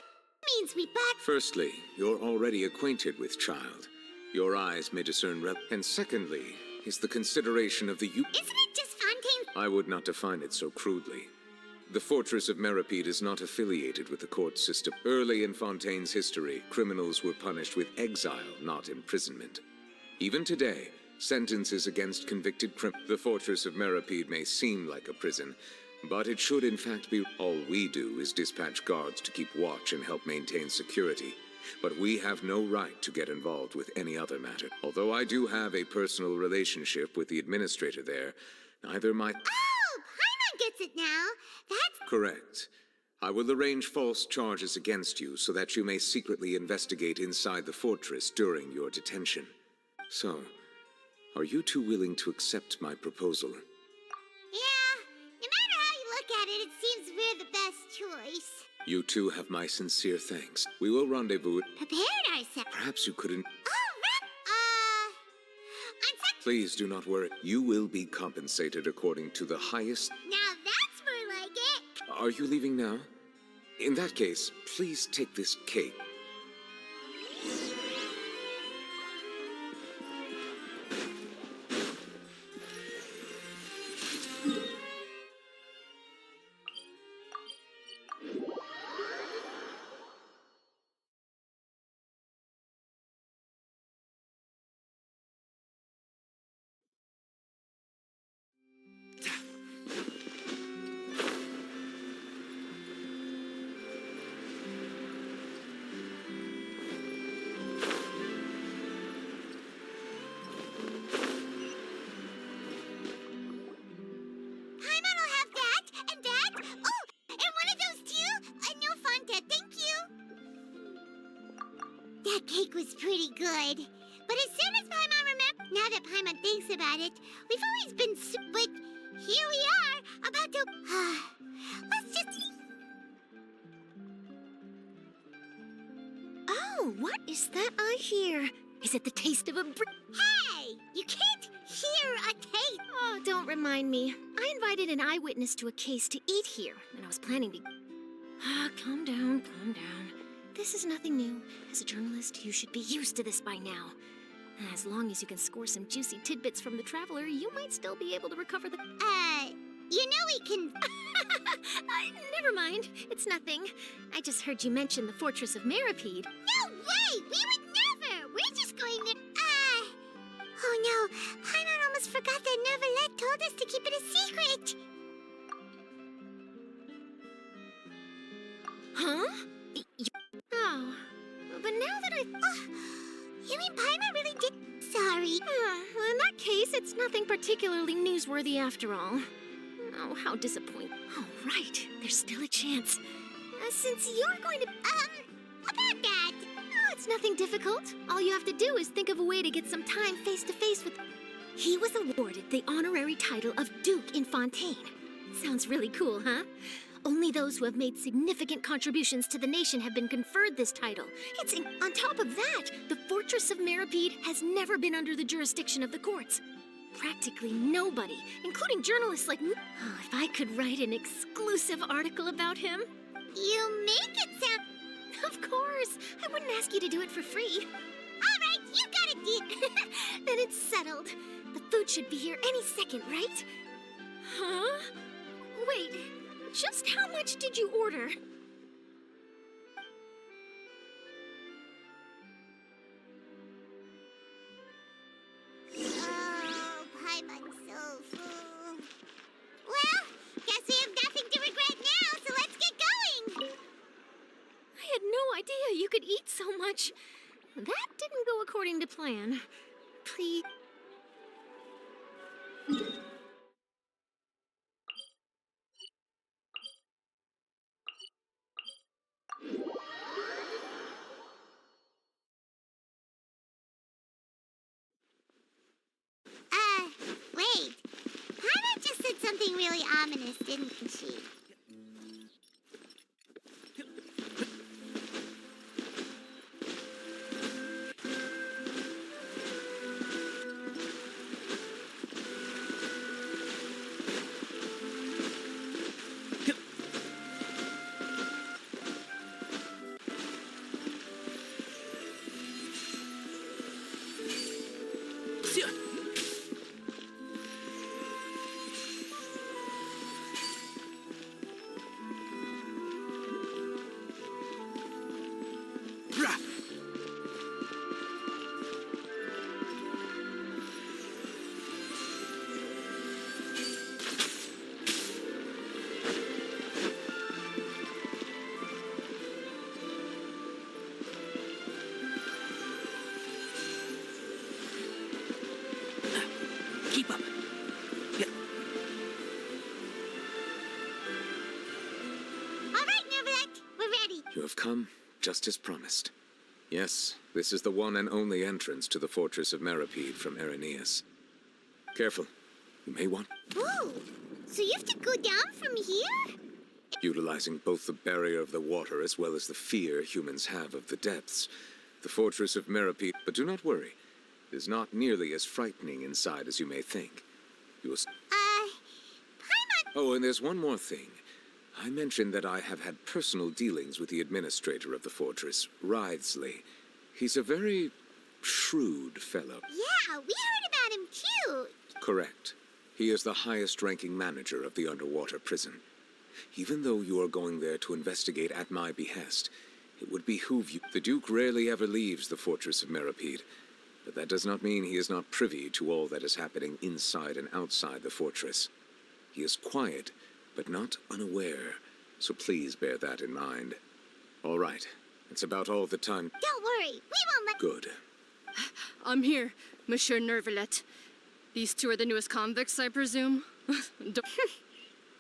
means we back... Firstly, you're already acquainted with Child. Your eyes may discern and secondly, is the consideration of the Isn't it just Fontaine? I would not define it so crudely. The fortress of Meripede is not affiliated with the court system. Early in Fontaine's history, criminals were punished with exile, not imprisonment. Even today, sentences against convicted criminals... The fortress of Meripede may seem like a prison, but it should in fact be... All we do is dispatch guards to keep watch and help maintain security. But we have no right to get involved with any other matter. Although I do have a personal relationship with the administrator there, neither my... Oh, Paimon gets it now. That's... Correct. I will arrange false charges against you so that you may secretly investigate inside the fortress during your detention. So, are you two willing to accept my proposal? Yeah, no matter how you look at it, it seems we're the best choice. You too have my sincere thanks. We will rendezvous. Prepared ourselves. Perhaps you couldn't... Oh, I'm sorry. Please do not worry. You will be compensated according to the highest... Now that's more like it. Are you leaving now? In that case, please take this cake. That cake was pretty good. But as soon as Paimon remembered, now that Paimon thinks about it, we've always been but here we are, about to... let's just... Oh, what is that I hear? Is it the taste of a Hey! You can't hear a taste! Oh, don't remind me. I invited an eyewitness to a case to eat here, and I was planning to... calm down, calm down. This is nothing new. As a journalist, you should be used to this by now. As long as you can score some juicy tidbits from the Traveler, you might still be able to recover the... you know we can... never mind. It's nothing. I just heard you mention the Fortress of Maripede. No way! We would never! We're just going to... Oh no, Paimon almost forgot that Neverlet told us to keep it a secret! Huh? Oh, but now that you mean Paimon really did... Sorry. Well, in that case, it's nothing particularly newsworthy after all. Oh, how disappointing. Oh, right. There's still a chance. Since you're going to... about that... Oh, it's nothing difficult. All you have to do is think of a way to get some time face-to-face with... He was awarded the honorary title of Duke in Fontaine. Sounds really cool, huh? Only those who have made significant contributions to the nation have been conferred this title. On top of that, the Fortress of Maripede has never been under the jurisdiction of the courts. Practically nobody, including journalists like me. Oh, if I could write an exclusive article about him. You make it sound... Of course. I wouldn't ask you to do it for free. All right, you got it, Dick. Then it's settled. The food should be here any second, right? Huh? Wait, just how much did you order? Oh, Paimon's so full. Well, guess we have nothing to regret now, so let's get going. I had no idea you could eat so much. That didn't go according to plan. Please. Wait. Paimon just said something really ominous, didn't she? Keep up. All right, Neverlet, we're ready. You have come, just as promised. Yes, this is the one and only entrance to the Fortress of Maripede from Irenaeus. Careful, you may want... Ooh, so you have to go down from here? utilizing both the barrier of the water as well as the fear humans have of the depths. The fortress of Meripede, but do not worry. It is not nearly as frightening inside as you may think. You will... Paimon... Oh, and there's one more thing. I mentioned that I have had personal dealings with the administrator of the fortress, Writhsley. He's a very shrewd fellow. Yeah, we heard about him too. Correct. He is the highest-ranking manager of the underwater prison. Even though you are going there to investigate at my behest, it would behoove you. The Duke rarely ever leaves the fortress of Meripede, but that does not mean he is not privy to all that is happening inside and outside the fortress. He is quiet, but not unaware, so please bear that in mind. All right, that's about all the time. Don't worry, we won't let... Good. I'm here, Monsieur Nervalet. These two are the newest convicts, I presume?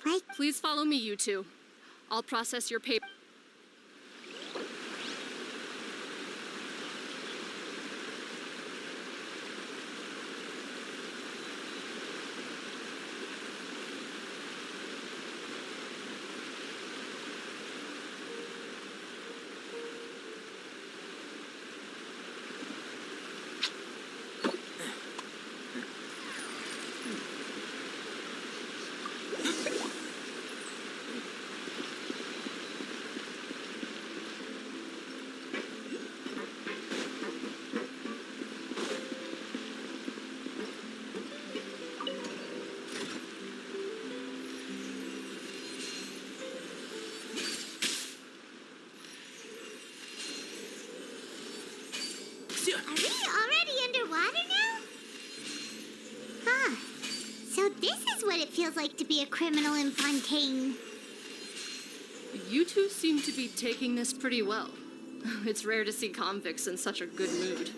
Right? Please follow me, you two. I'll process your paper. Are we already underwater now? Huh. So this is what it feels like to be a criminal in Fontaine. You two seem to be taking this pretty well. It's rare to see convicts in such a good mood.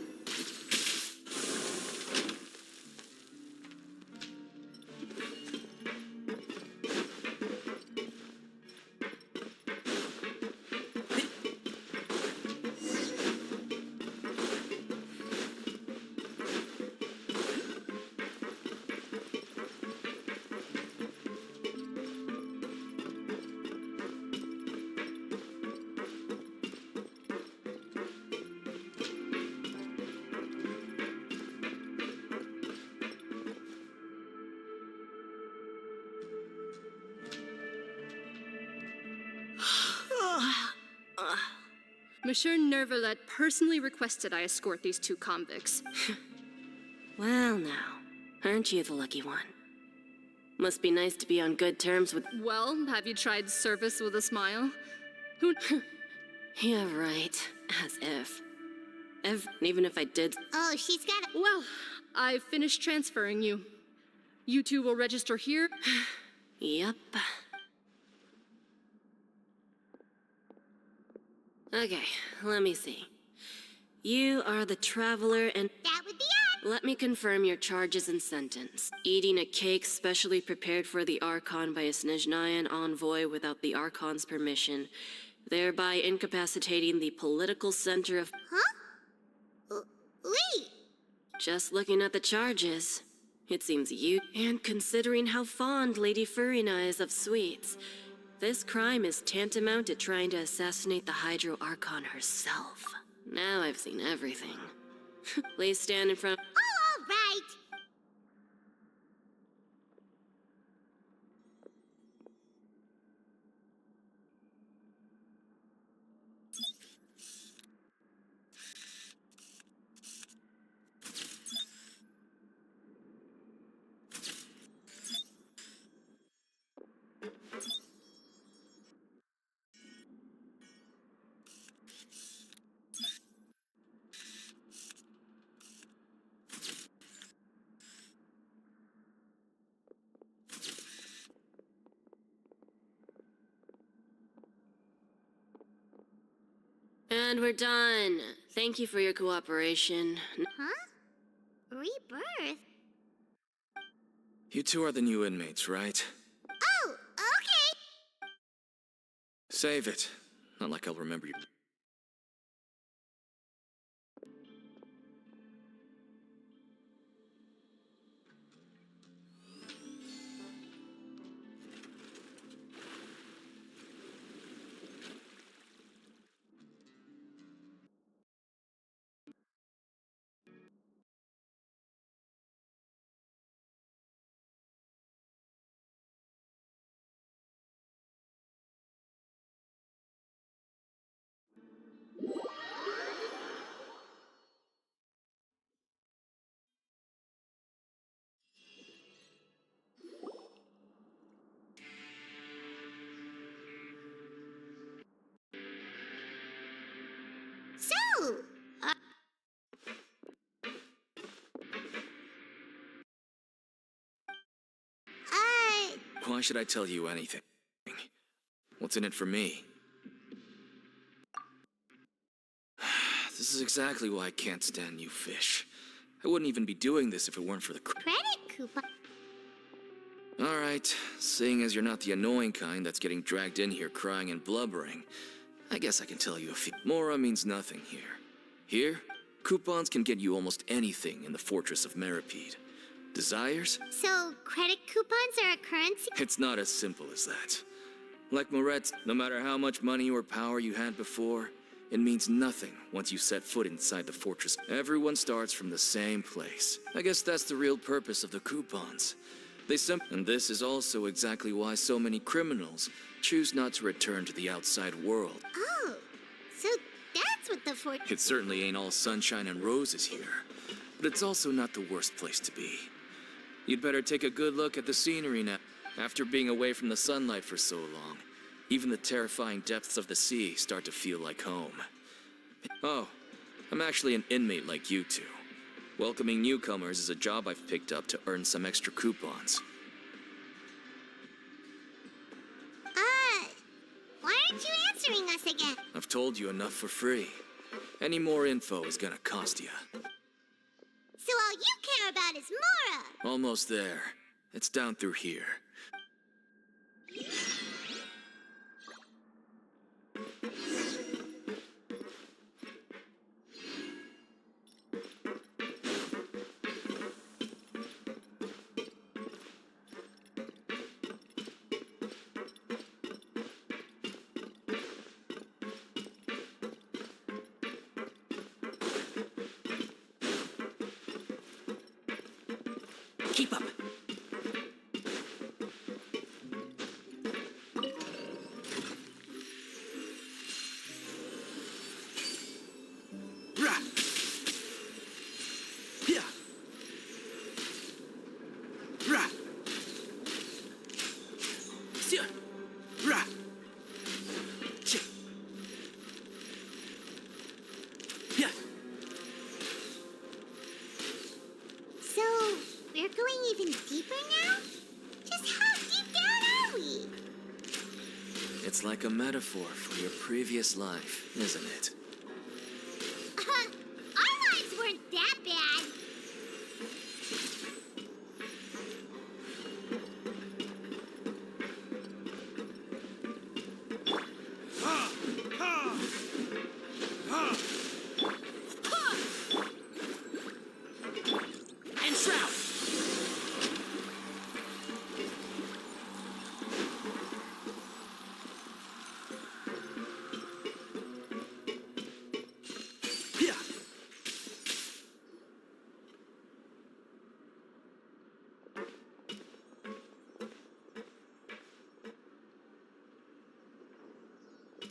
Monsieur Nervalet personally requested I escort these two convicts. Well now, aren't you the lucky one? Must be nice to be on good terms with... Well, have you tried service with a smile? Who... Yeah, right. As if. Even if I did... Oh, she's got a... Well, I've finished transferring you. You two will register here? Yep. Okay, let me see. You are the traveler and... That would be us! Let me confirm your charges and sentence. Eating a cake specially prepared for the Archon by a Snezhnayan envoy without the Archon's permission, thereby incapacitating the political center of... Huh? Wait! Just looking at the charges, it seems you... And considering how fond Lady Furina is of sweets, this crime is tantamount to trying to assassinate the Hydro Archon herself. Now I've seen everything. Please stand in front... Oh, all right! And we're done. Thank you for your cooperation. Huh? Rebirth? You two are the new inmates, right? Oh, okay! Save it. Not like I'll remember you. Why should I tell you anything? What's in it for me? This is exactly why I can't stand you fish. I wouldn't even be doing this if it weren't for the Credit coupon. Alright, seeing as you're not the annoying kind that's getting dragged in here crying and blubbering, I guess I can tell you a few. Mora means nothing here. Here, coupons can get you almost anything in the Fortress of Meripede. Desires? So, credit coupons are a currency? It's not as simple as that. Like Moret's, no matter how much money or power you had before, it means nothing once you set foot inside the fortress. Everyone starts from the same place. I guess that's the real purpose of the coupons. And this is also exactly why so many criminals choose not to return to the outside world. Oh, so that's what the fortress... It certainly ain't all sunshine and roses here, but it's also not the worst place to be. You'd better take a good look at the scenery now. After being away from the sunlight for so long, even the terrifying depths of the sea start to feel like home. Oh, I'm actually an inmate like you two. Welcoming newcomers is a job I've picked up to earn some extra coupons. Why aren't you answering us again? I've told you enough for free. Any more info is gonna cost you. So all you care about is Mora! Almost there. It's down through here. Keep up. We're going even deeper now? Just how deep down are we? It's like a metaphor for your previous life, isn't it? Our lives weren't that bad. And shroud!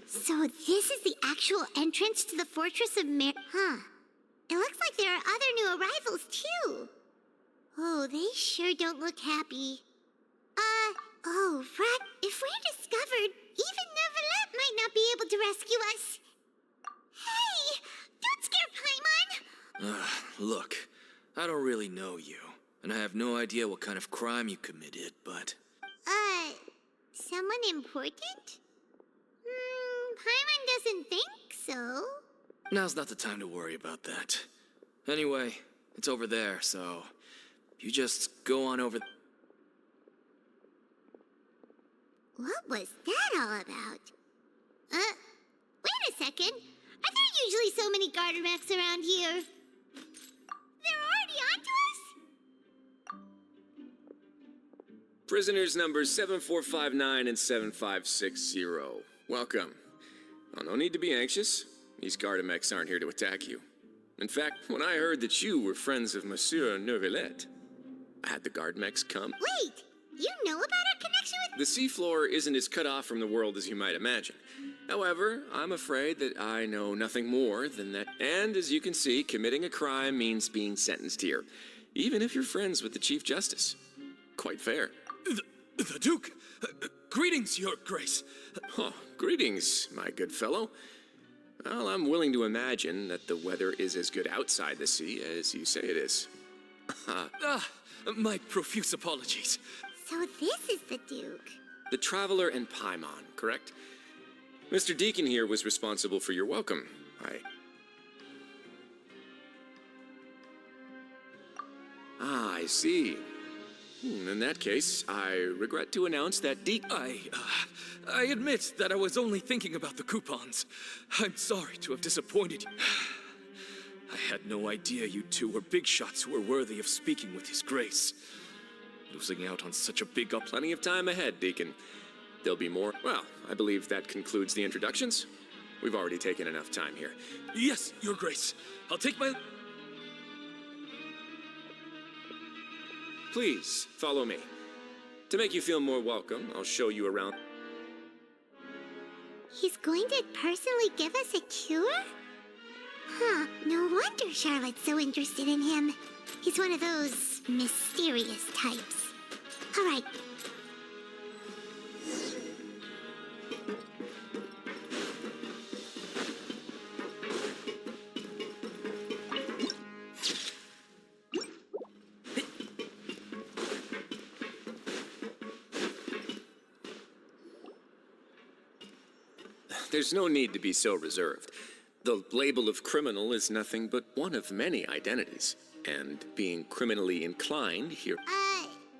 So this is the actual entrance to the Fortress of Huh. It looks like there are other new arrivals, too. Oh, they sure don't look happy. Oh, right. If we're discovered, even Neuvillette might not be able to rescue us. Hey! Don't scare Paimon! Look, I don't really know you, and I have no idea what kind of crime you committed, but... Someone important? Paimon doesn't think so. Now's not the time to worry about that. Anyway, it's over there, so... you just go on over... What was that all about? Wait a second. Are there usually so many Gardermechs around here? They're already onto us? Prisoners numbers 7459 and 7560. Welcome. Oh, no need to be anxious. These Gardermechs aren't here to attack you. In fact, when I heard that you were friends of Monsieur Neuvillette, I had the Gardermechs come. Wait, you know about our connection with... The seafloor isn't as cut off from the world as you might imagine. However, I'm afraid that I know nothing more than that. And as you can see, committing a crime means being sentenced here, even if you're friends with the Chief Justice. Quite fair. The Duke! Greetings, Your Grace! Oh, greetings, my good fellow. Well, I'm willing to imagine that the weather is as good outside the sea as you say it is. My profuse apologies. So this is the Duke. The Traveler and Paimon, correct? Mr. Deacon here was responsible for your welcome. I see. In that case, I regret to announce that I admit that I was only thinking about the coupons. I'm sorry to have disappointed you. I had no idea you two were big shots who were worthy of speaking with His Grace. Losing out on such a big up. Plenty of time ahead, Deacon. There'll be more. Well, I believe that concludes the introductions. We've already taken enough time here. Yes, Your Grace. I'll take my... Please, follow me. To make you feel more welcome, I'll show you around. He's going to personally give us a cure? Huh, no wonder Charlotte's so interested in him. He's one of those mysterious types. All right. There's no need to be so reserved. The label of criminal is nothing but one of many identities. And being criminally inclined here...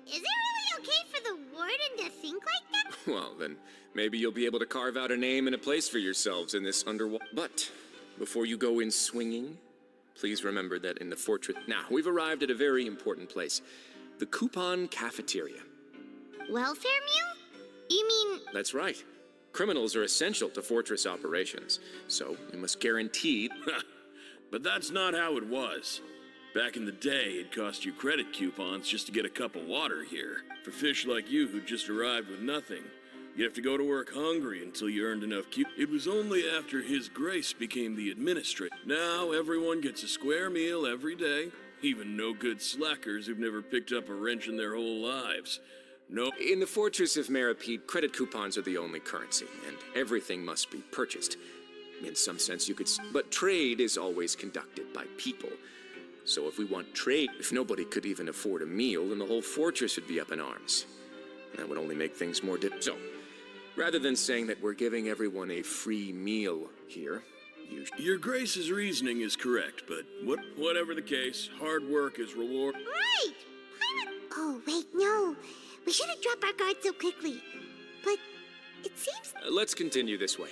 Is it really okay for the warden to think like that? Well, then, maybe you'll be able to carve out a name and a place for yourselves in this underworld. But, before you go in swinging, please remember that in the fortress... Now, we've arrived at a very important place. The Coupon Cafeteria. Welfare meal? You mean... That's right. Criminals are essential to fortress operations, so we must guarantee... But that's not how it was. Back in the day, it cost you credit coupons just to get a cup of water here. For fish like you who just arrived with nothing, you have to go to work hungry until you earned enough It was only after His Grace became the administrator. Now everyone gets a square meal every day, even no-good slackers who've never picked up a wrench in their whole lives. No. In the Fortress of Maripede, credit coupons are the only currency, and everything must be purchased. In some sense, you could... But trade is always conducted by people. So if we want trade, if nobody could even afford a meal, then the whole fortress would be up in arms. That would only make things more So, rather than saying that we're giving everyone a free meal here, Your Grace's reasoning is correct, but whatever the case, hard work is reward. Right! Oh, wait, no. We shouldn't drop our guard so quickly. But it seems... Let's continue this way.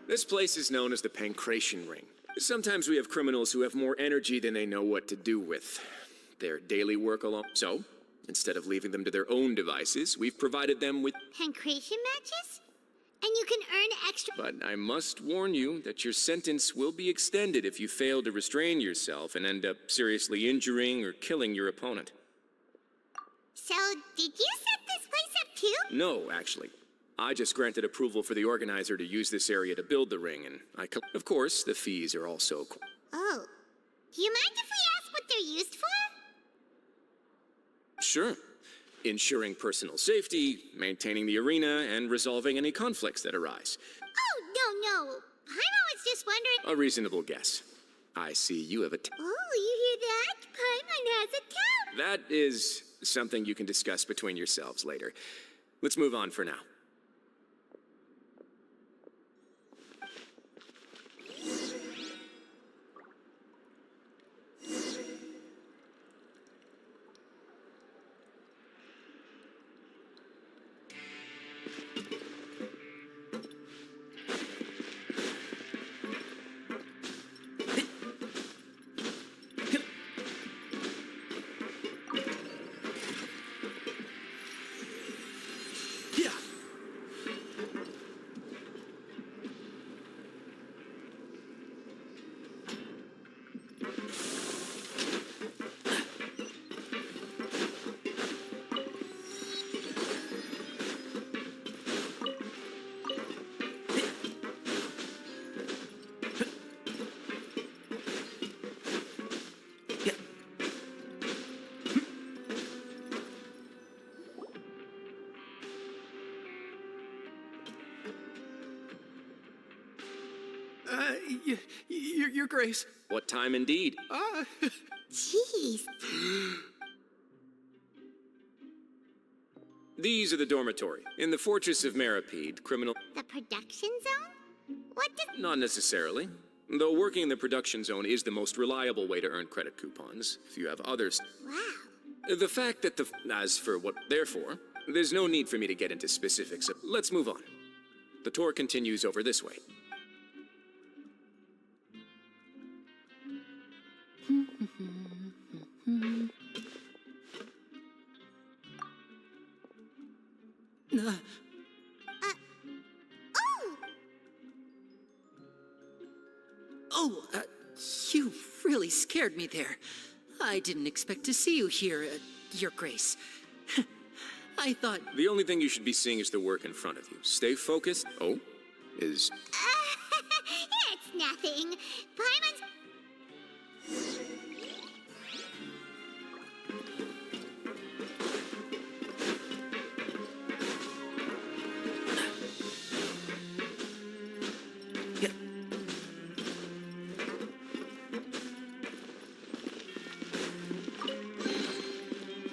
This place is known as the Pancration Ring. Sometimes we have criminals who have more energy than they know what to do with. Their daily work alone. So, instead of leaving them to their own devices, we've provided them with... Pancration matches? And you can earn extra... But I must warn you that your sentence will be extended if you fail to restrain yourself and end up seriously injuring or killing your opponent. So, did you set this place up too? No, actually. I just granted approval for the organizer to use this area to build the ring, and of course, the fees are also... Oh. Do you mind if we ask what they're used for? Sure. Ensuring personal safety, maintaining the arena, and resolving any conflicts that arise. Oh, no. Paimon was just wondering... A reasonable guess. I see you have a... Oh, you hear that? Paimon has a town! That is something you can discuss between yourselves later. Let's move on for now. Your Grace. What time indeed? Jeez. These are the dormitory. In the Fortress of Maripede, criminal... The production zone? What does... Not necessarily. Though working in the production zone is the most reliable way to earn credit coupons, if you have others. Wow. The fact that the... As for what they're for, there's no need for me to get into specifics. Let's move on. The tour continues over this way. You really scared me there. I didn't expect to see you here, Your Grace. I thought... The only thing you should be seeing is the work in front of you. Stay focused. Oh, is... It's nothing. Paimon's...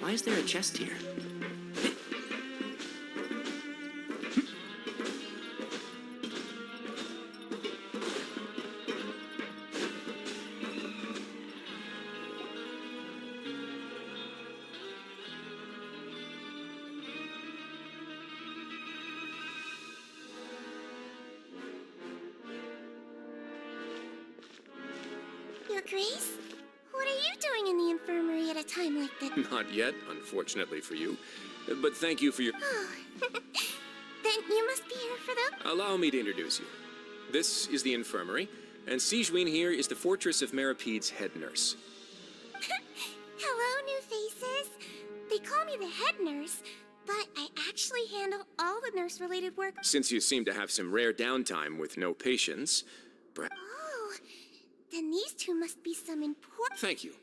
Why is there a chest here? Grace? What are you doing in the infirmary at a time like this? Not yet, unfortunately for you. But thank you for your... Oh, then you must be here for the... Allow me to introduce you. This is the infirmary, and Sijuin here is the Fortress of Maripede's head nurse. Hello, new faces. They call me the head nurse, but I actually handle all the nurse-related work. Since you seem to have some rare downtime with no patients, Oh, then these two must be some important... Thank you.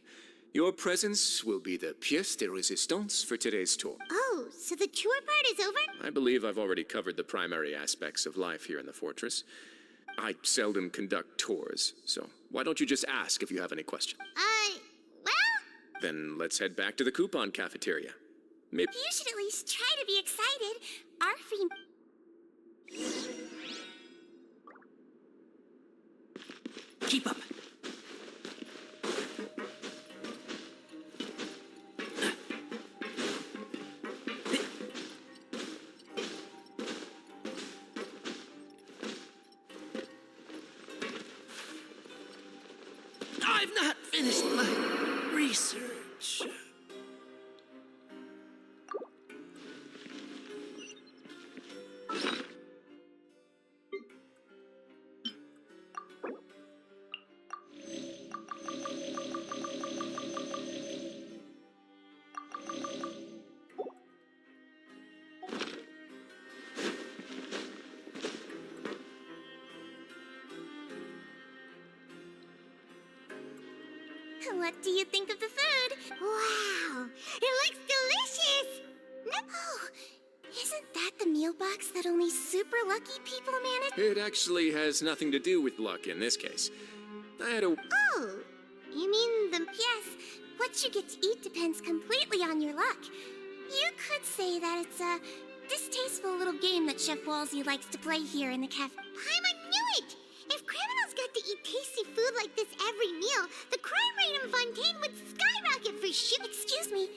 Your presence will be the pièce de résistance for today's tour. Oh, so the tour part is over? I believe I've already covered the primary aspects of life here in the fortress. I seldom conduct tours, so why don't you just ask if you have any questions? Well... Then let's head back to the coupon cafeteria. Maybe... You should at least try to be excited. Our free... Keep up. I've not finished my research. What do you think of the food? Wow, it looks delicious! Oh, isn't that the meal box that only super lucky people manage? It actually has nothing to do with luck in this case. I had a... Oh, you mean the... Yes, what you get to eat depends completely on your luck. You could say that it's a distasteful little game that Chef Walsey likes to play here in the cafe. I knew it! If criminals got to eat tasty food like this every meal, the crime rate in Fontaine would skyrocket for sure. Excuse me,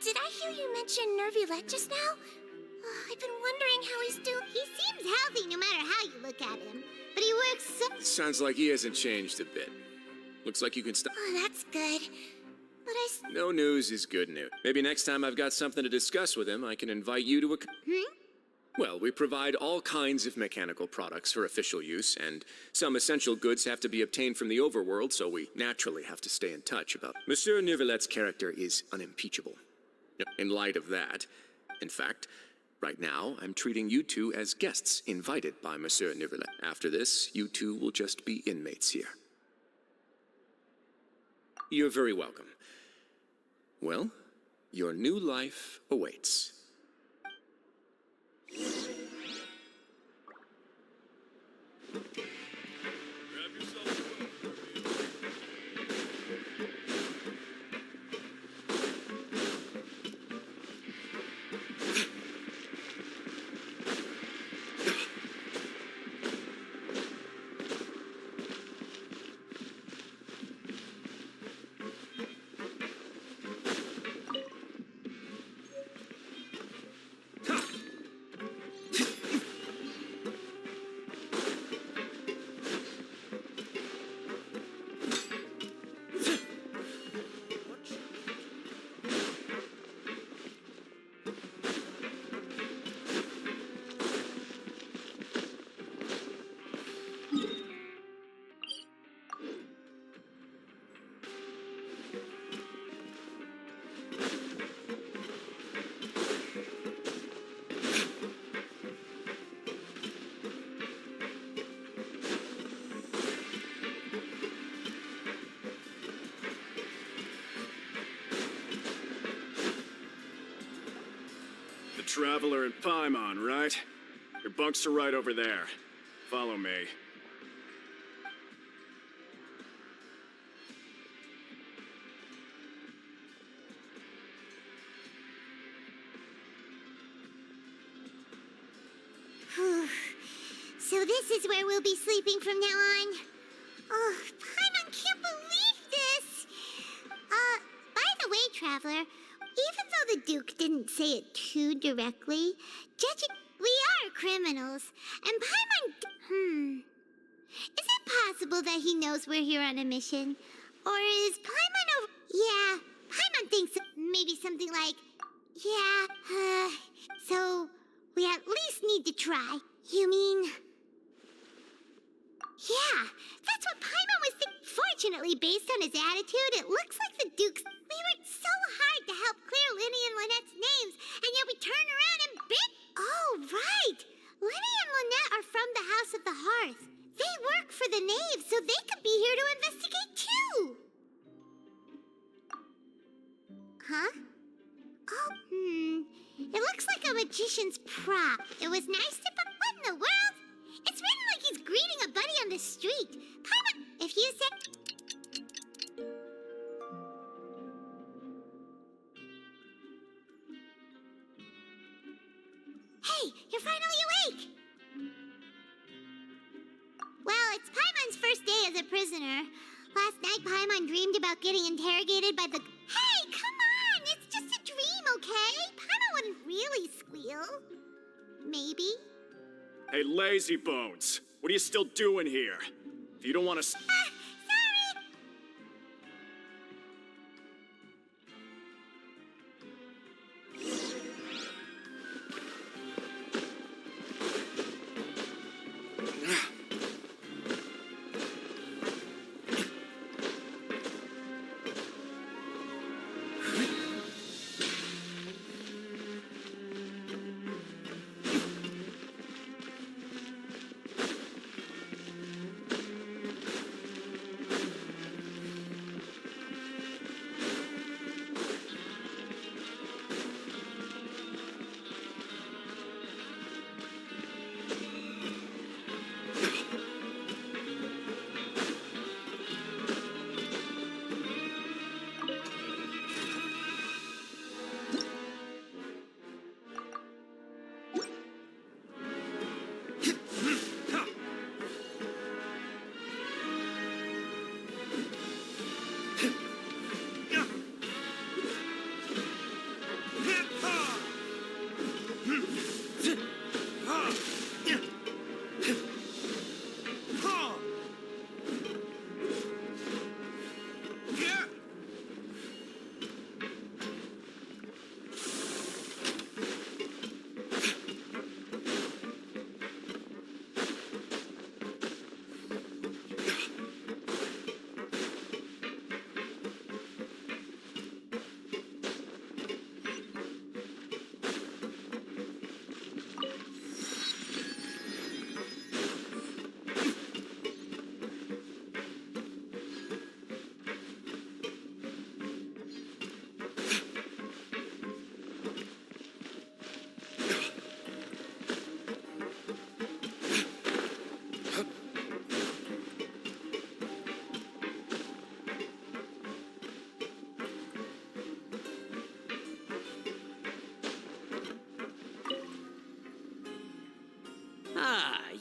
did I hear you mention Nervulette just now? I've been wondering how he's doing. He seems healthy no matter how you look at him, but he works so... Sounds like he hasn't changed a bit. Looks like you can stop... Oh, that's good. But No news is good news. Maybe next time I've got something to discuss with him, I can invite you to a... Well, we provide all kinds of mechanical products for official use, and some essential goods have to be obtained from the overworld, so we naturally have to stay in touch about... Monsieur Nervulette's character is unimpeachable. In light of that, in fact, right now, I'm treating you two as guests invited by Monsieur Nervulette. After this, you two will just be inmates here. You're very welcome. Well, your new life awaits. Traveler and Paimon, right? Your bunks are right over there. Follow me. So this is where we'll be sleeping from now on. Oh, Paimon can't believe this! By the way, Traveler, even though the Duke didn't say it too directly, judging we are criminals, and Paimon... Is it possible that he knows we're here on a mission? Or is Paimon over? Yeah, Paimon thinks maybe something like, yeah, so we at least need to try. You mean... Yeah, that's what Paimon was thinking. Fortunately, based on his attitude, it looks like the Dukes... We worked so hard to help clear Linny and Lynette's names, and yet we turn around and bit... Oh, right! Linny and Lynette are from the House of the Hearth. They work for the Knave, so they could be here to investigate too! Huh? Oh, It looks like a magician's prop. It was nice to... But what in the world? It's written like he's greeting a buddy on the street. Paimon, if you say... Hey, you're finally awake! Well, it's Paimon's first day as a prisoner. Last night, Paimon dreamed about getting interrogated by the... Hey, come on! It's just a dream, okay? Paimon wouldn't really squeal. Maybe. Hey, lazy bones. What are you still doing here? If you don't want to... Sorry!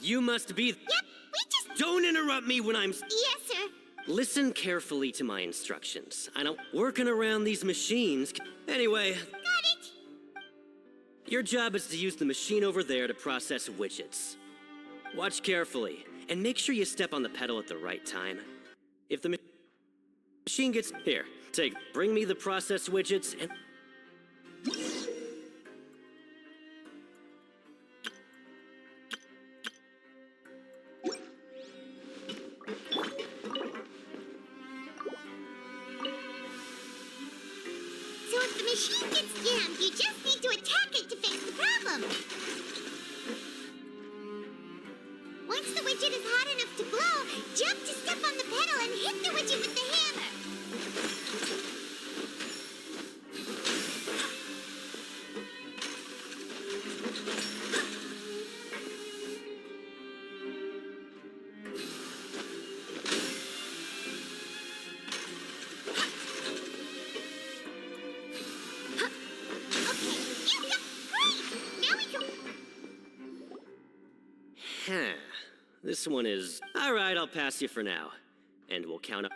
You must be... Yep, we just... Don't interrupt me when I'm... Yes, sir. Listen carefully to my instructions. I don't... Working around these machines... Anyway... Got it! Your job is to use the machine over there to process widgets. Watch carefully, and make sure you step on the pedal at the right time. If the machine gets... Here, bring me the process widgets and... So if the machine gets jammed, you just need to attack it to fix the problem. Once the widget is hot enough to blow, jump to step on the pedal and hit the widget with the hammer. This one is... Alright, I'll pass you for now. And we'll count up...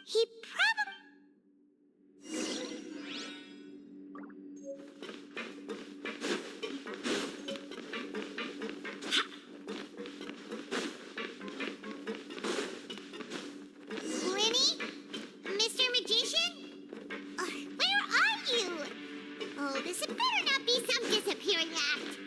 He probably... it better not be some disappearing act.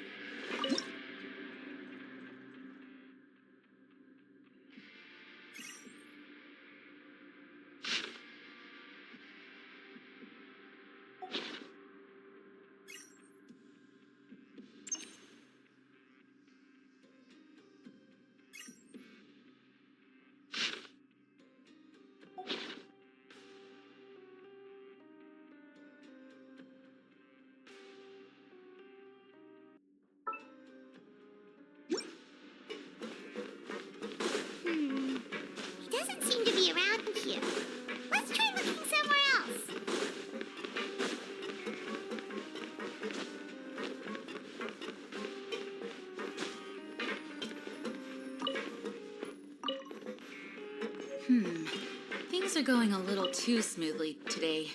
He doesn't seem to be around here. Let's try looking somewhere else. Things are going a little too smoothly today.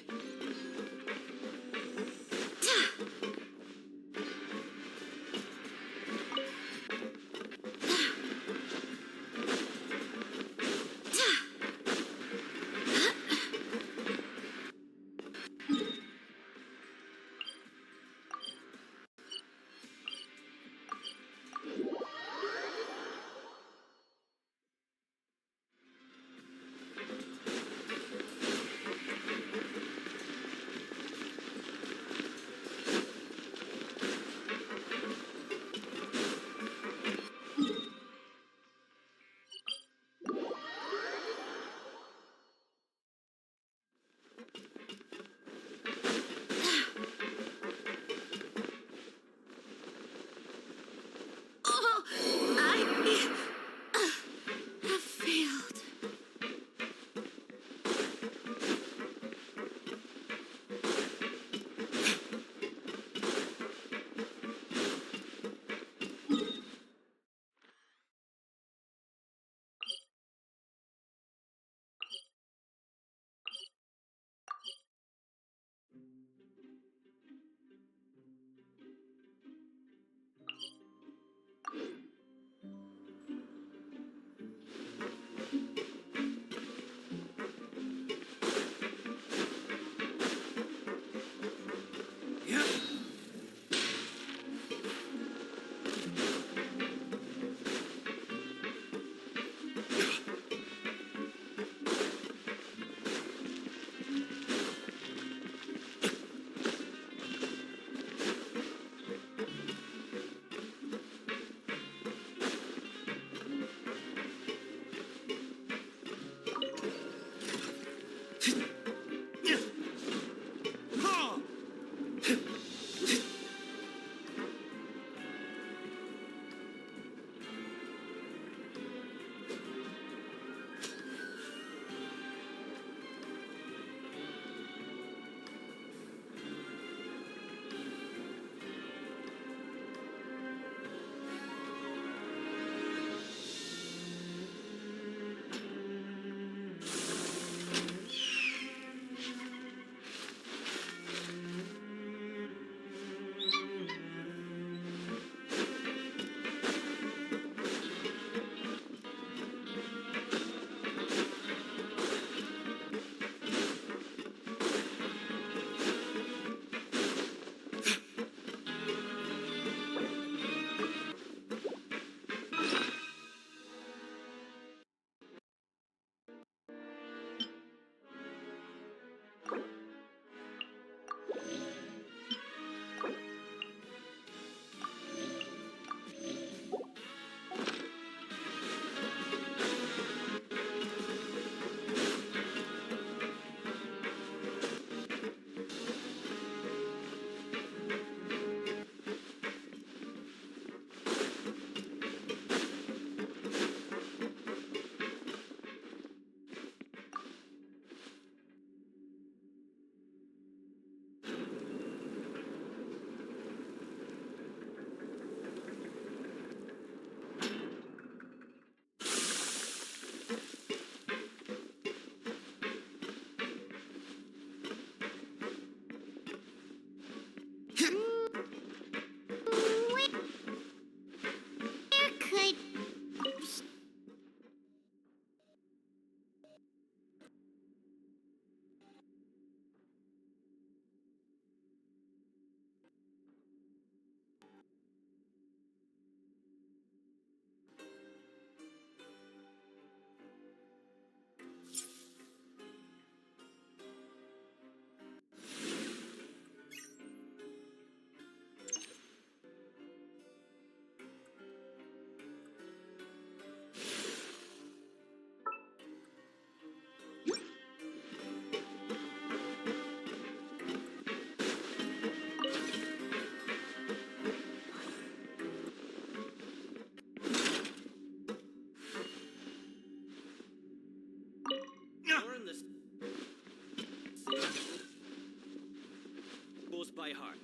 by heart.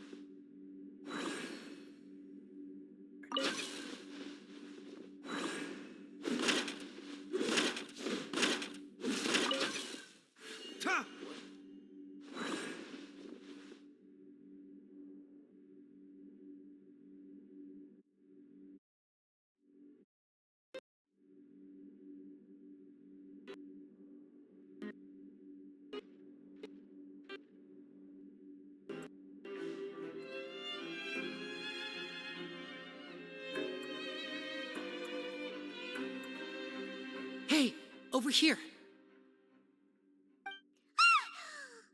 Hey, over here.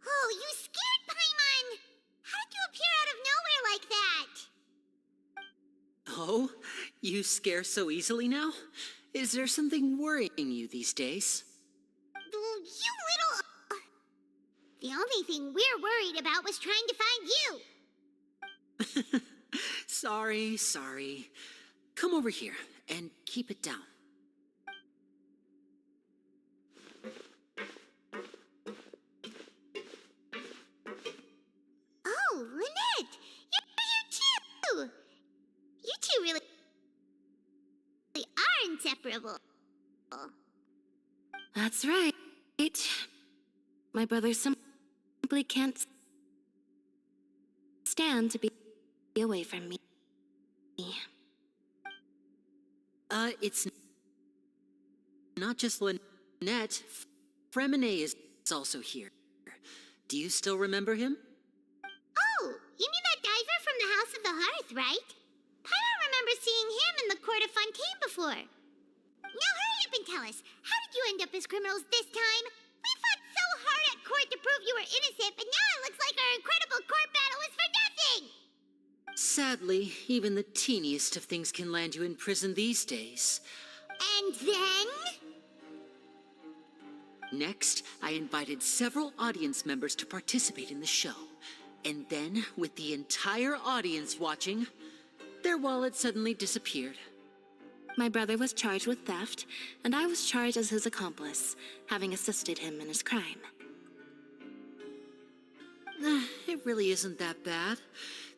Oh, you scared Paimon! How did you appear out of nowhere like that? Oh, you scare so easily now? Is there something worrying you these days? You little... The only thing we're worried about was trying to find you. Sorry. Come over here and keep it down. Oh, Lynette! You're here too! You two really are inseparable. That's right. My brother simply can't stand to be away from me. It's not just Lynette. Fremine is also here. Do you still remember him? Oh, you mean that diver from the House of the Hearth, right? Paimon remembers seeing him in the Court of Fontaine before. Now hurry up and tell us, how did you end up as criminals this time? We fought so hard at court to prove you were innocent, but now it looks like our incredible court battle was for nothing! Sadly, even the teeniest of things can land you in prison these days. And then? Next, I invited several audience members to participate in the show. And then, with the entire audience watching, their wallet suddenly disappeared. My brother was charged with theft, and I was charged as his accomplice, having assisted him in his crime. It really isn't that bad.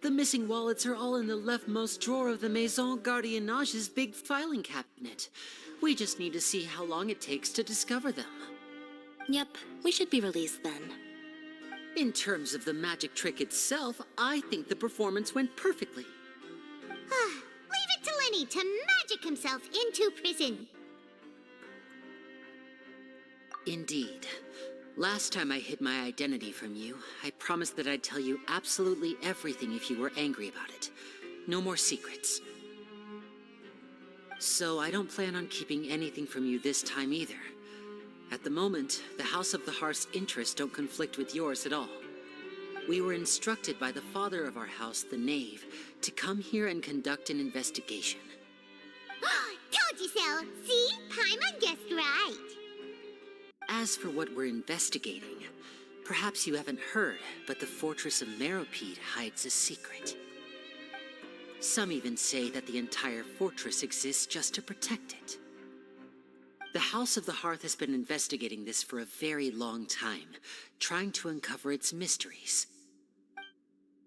The missing wallets are all in the leftmost drawer of the Maison Gardiennage's big filing cabinet. We just need to see how long it takes to discover them. Yep, we should be released then. In terms of the magic trick itself, I think the performance went perfectly. Leave it to Lenny to magic himself into prison. Indeed. Last time I hid my identity from you, I promised that I'd tell you absolutely everything if you were angry about it. No more secrets. So I don't plan on keeping anything from you this time either. At the moment, the House of the Hearth's interests don't conflict with yours at all. We were instructed by the father of our house, the Knave, to come here and conduct an investigation. Told you so! See? Paimon guessed right. As for what we're investigating, perhaps you haven't heard, but the fortress of Meropide hides a secret. Some even say that the entire fortress exists just to protect it. The House of the Hearth has been investigating this for a very long time, trying to uncover its mysteries.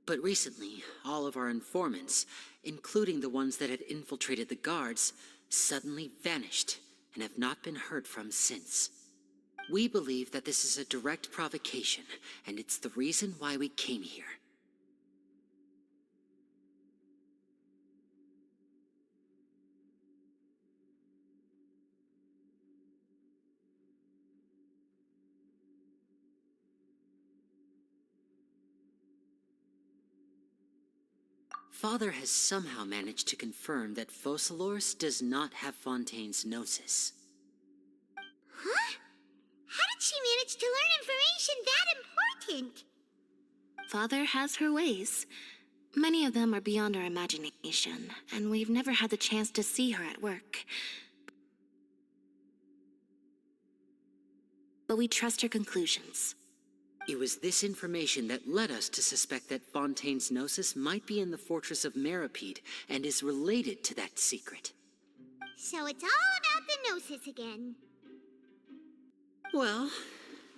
But recently, all of our informants, including the ones that had infiltrated the guards, suddenly vanished and have not been heard from since. We believe that this is a direct provocation, and it's the reason why we came here. Father has somehow managed to confirm that Focalors does not have Fontaine's gnosis. Huh? How did she manage to learn information that important? Father has her ways. Many of them are beyond our imagination, and we've never had the chance to see her at work. But we trust her conclusions. It was this information that led us to suspect that Fontaine's gnosis might be in the fortress of Meropide and is related to that secret. So it's all about the gnosis again. Well,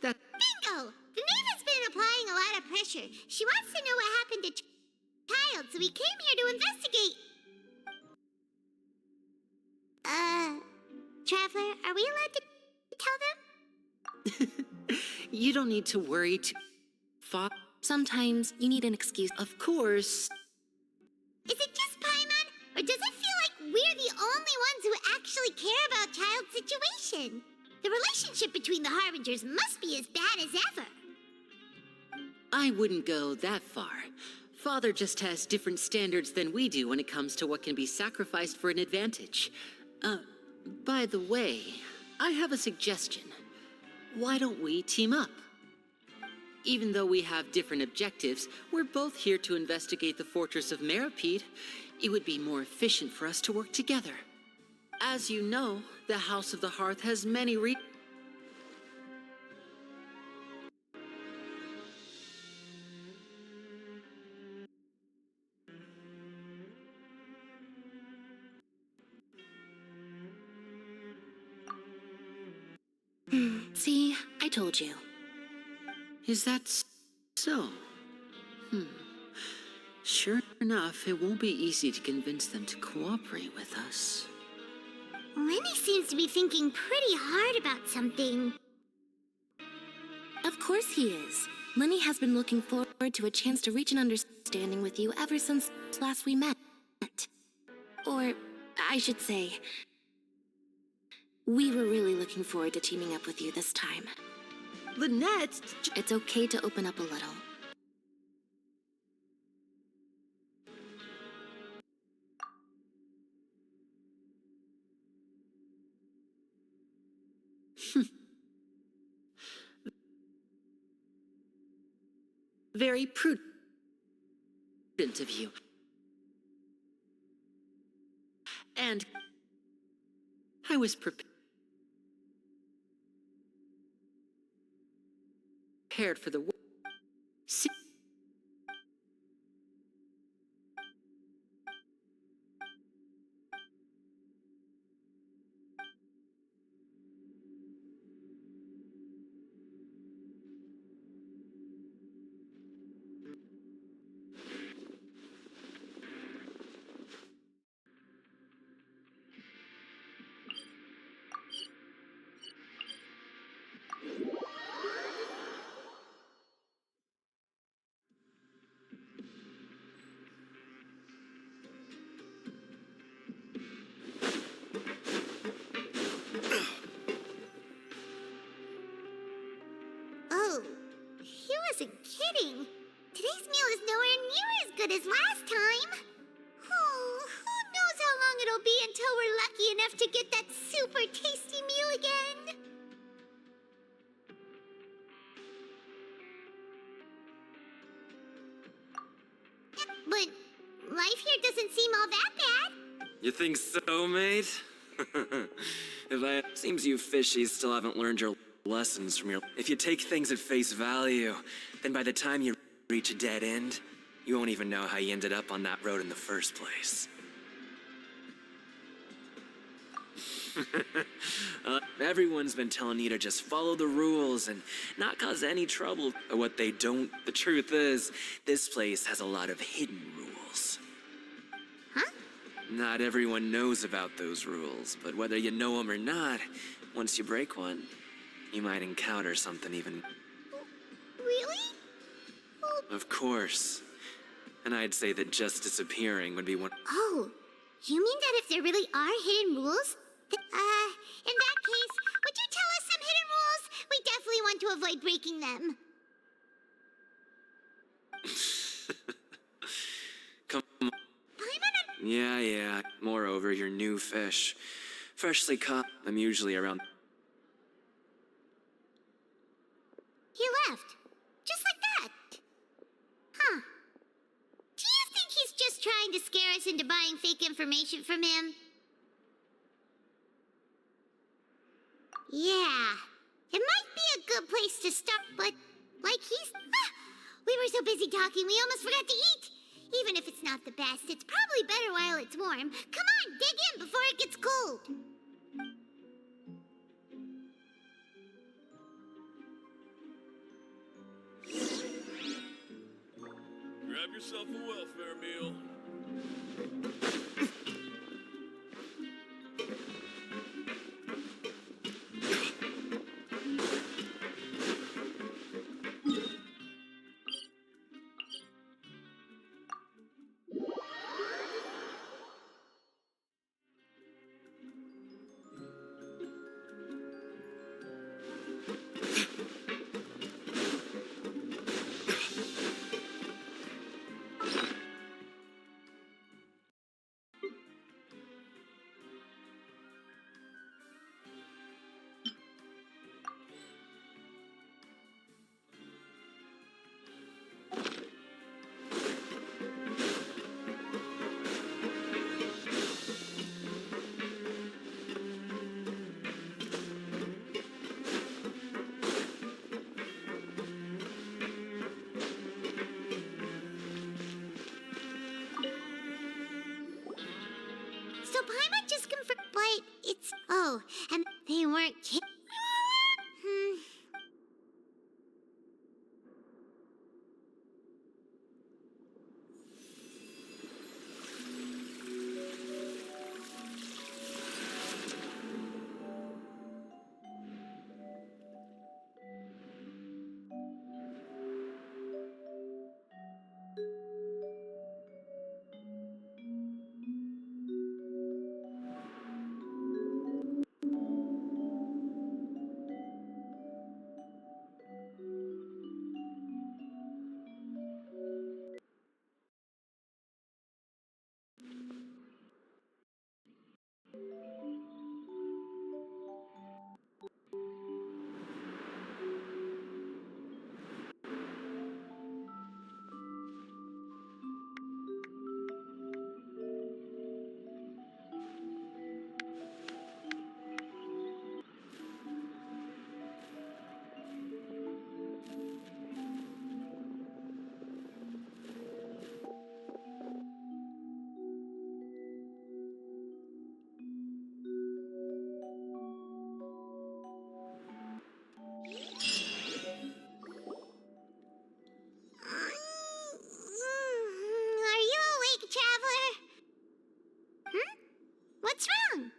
that... Bingo! The Knave has been applying a lot of pressure. She wants to know what happened to Child, so we came here to investigate. Traveler, are we allowed to tell them? You don't need to worry Sometimes you need an excuse. Of course. Is it just Paimon, or does it feel like we're the only ones who actually care about Child's situation? The relationship between the Harbingers must be as bad as ever. I wouldn't go that far. Father just has different standards than we do when it comes to what can be sacrificed for an advantage. By the way, I have a suggestion. Why don't we team up? Even though we have different objectives, we're both here to investigate the fortress of Meropide. It would be more efficient for us to work together. As you know, the House of the Hearth has many See, I told you. Is that so? Sure enough, it won't be easy to convince them to cooperate with us. Lenny seems to be thinking pretty hard about something. Of course he is. Lenny has been looking forward to a chance to reach an understanding with you ever since last we met. Or, I should say, we were really looking forward to teaming up with you this time. Lynette! It's okay to open up a little. Very prudent of you. And I was prepared for the worst. Oh, he wasn't kidding. Today's meal is nowhere near as good as last time. Oh, who knows how long it'll be until we're lucky enough to get that super tasty meal again. But life here doesn't seem all that bad. You think so, mate? Seems you fishies still haven't learned your lessons from your... If you take things at face value, then by the time you reach a dead end, you won't even know how you ended up on that road in the first place. Everyone's been telling you to just follow the rules and not cause any trouble. But what they don't, the truth is, this place has a lot of hidden rules. Huh? Not everyone knows about those rules, but whether you know them or not, once you break one, you might encounter something even... Really? Of course. And I'd say that just disappearing would be one... Oh, you mean that if there really are hidden rules? In that case, would you tell us some hidden rules? We definitely want to avoid breaking them. Come on. Yeah. Moreover, you're new fish. Freshly caught. I'm usually around... He left. Just like that. Huh. Do you think he's just trying to scare us into buying fake information from him? Yeah. It might be a good place to start, but we were so busy talking we almost forgot to eat. Even if it's not the best, it's probably better while it's warm. Come on, dig in before it gets cold. Grab yourself a welfare meal. So Paimon just confirmed, but it's... Oh, and they weren't Are you awake, Traveler? What's wrong?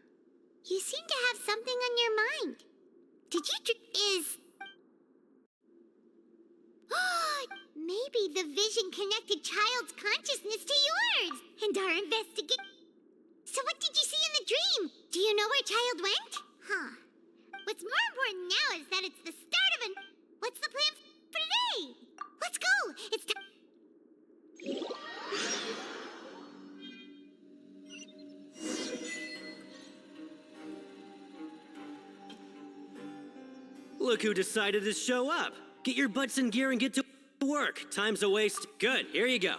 You seem to have something on your mind. Did you Maybe the vision connected child's consciousness to yours, and our investigation... So what did you see in the dream? Do you know where child went? Huh. What's more important now is that it's the start of an... What's the plan for today? Let's go! It's time... Look who decided to show up. Get your butts in gear and get to work. Time's a waste. Good, here you go.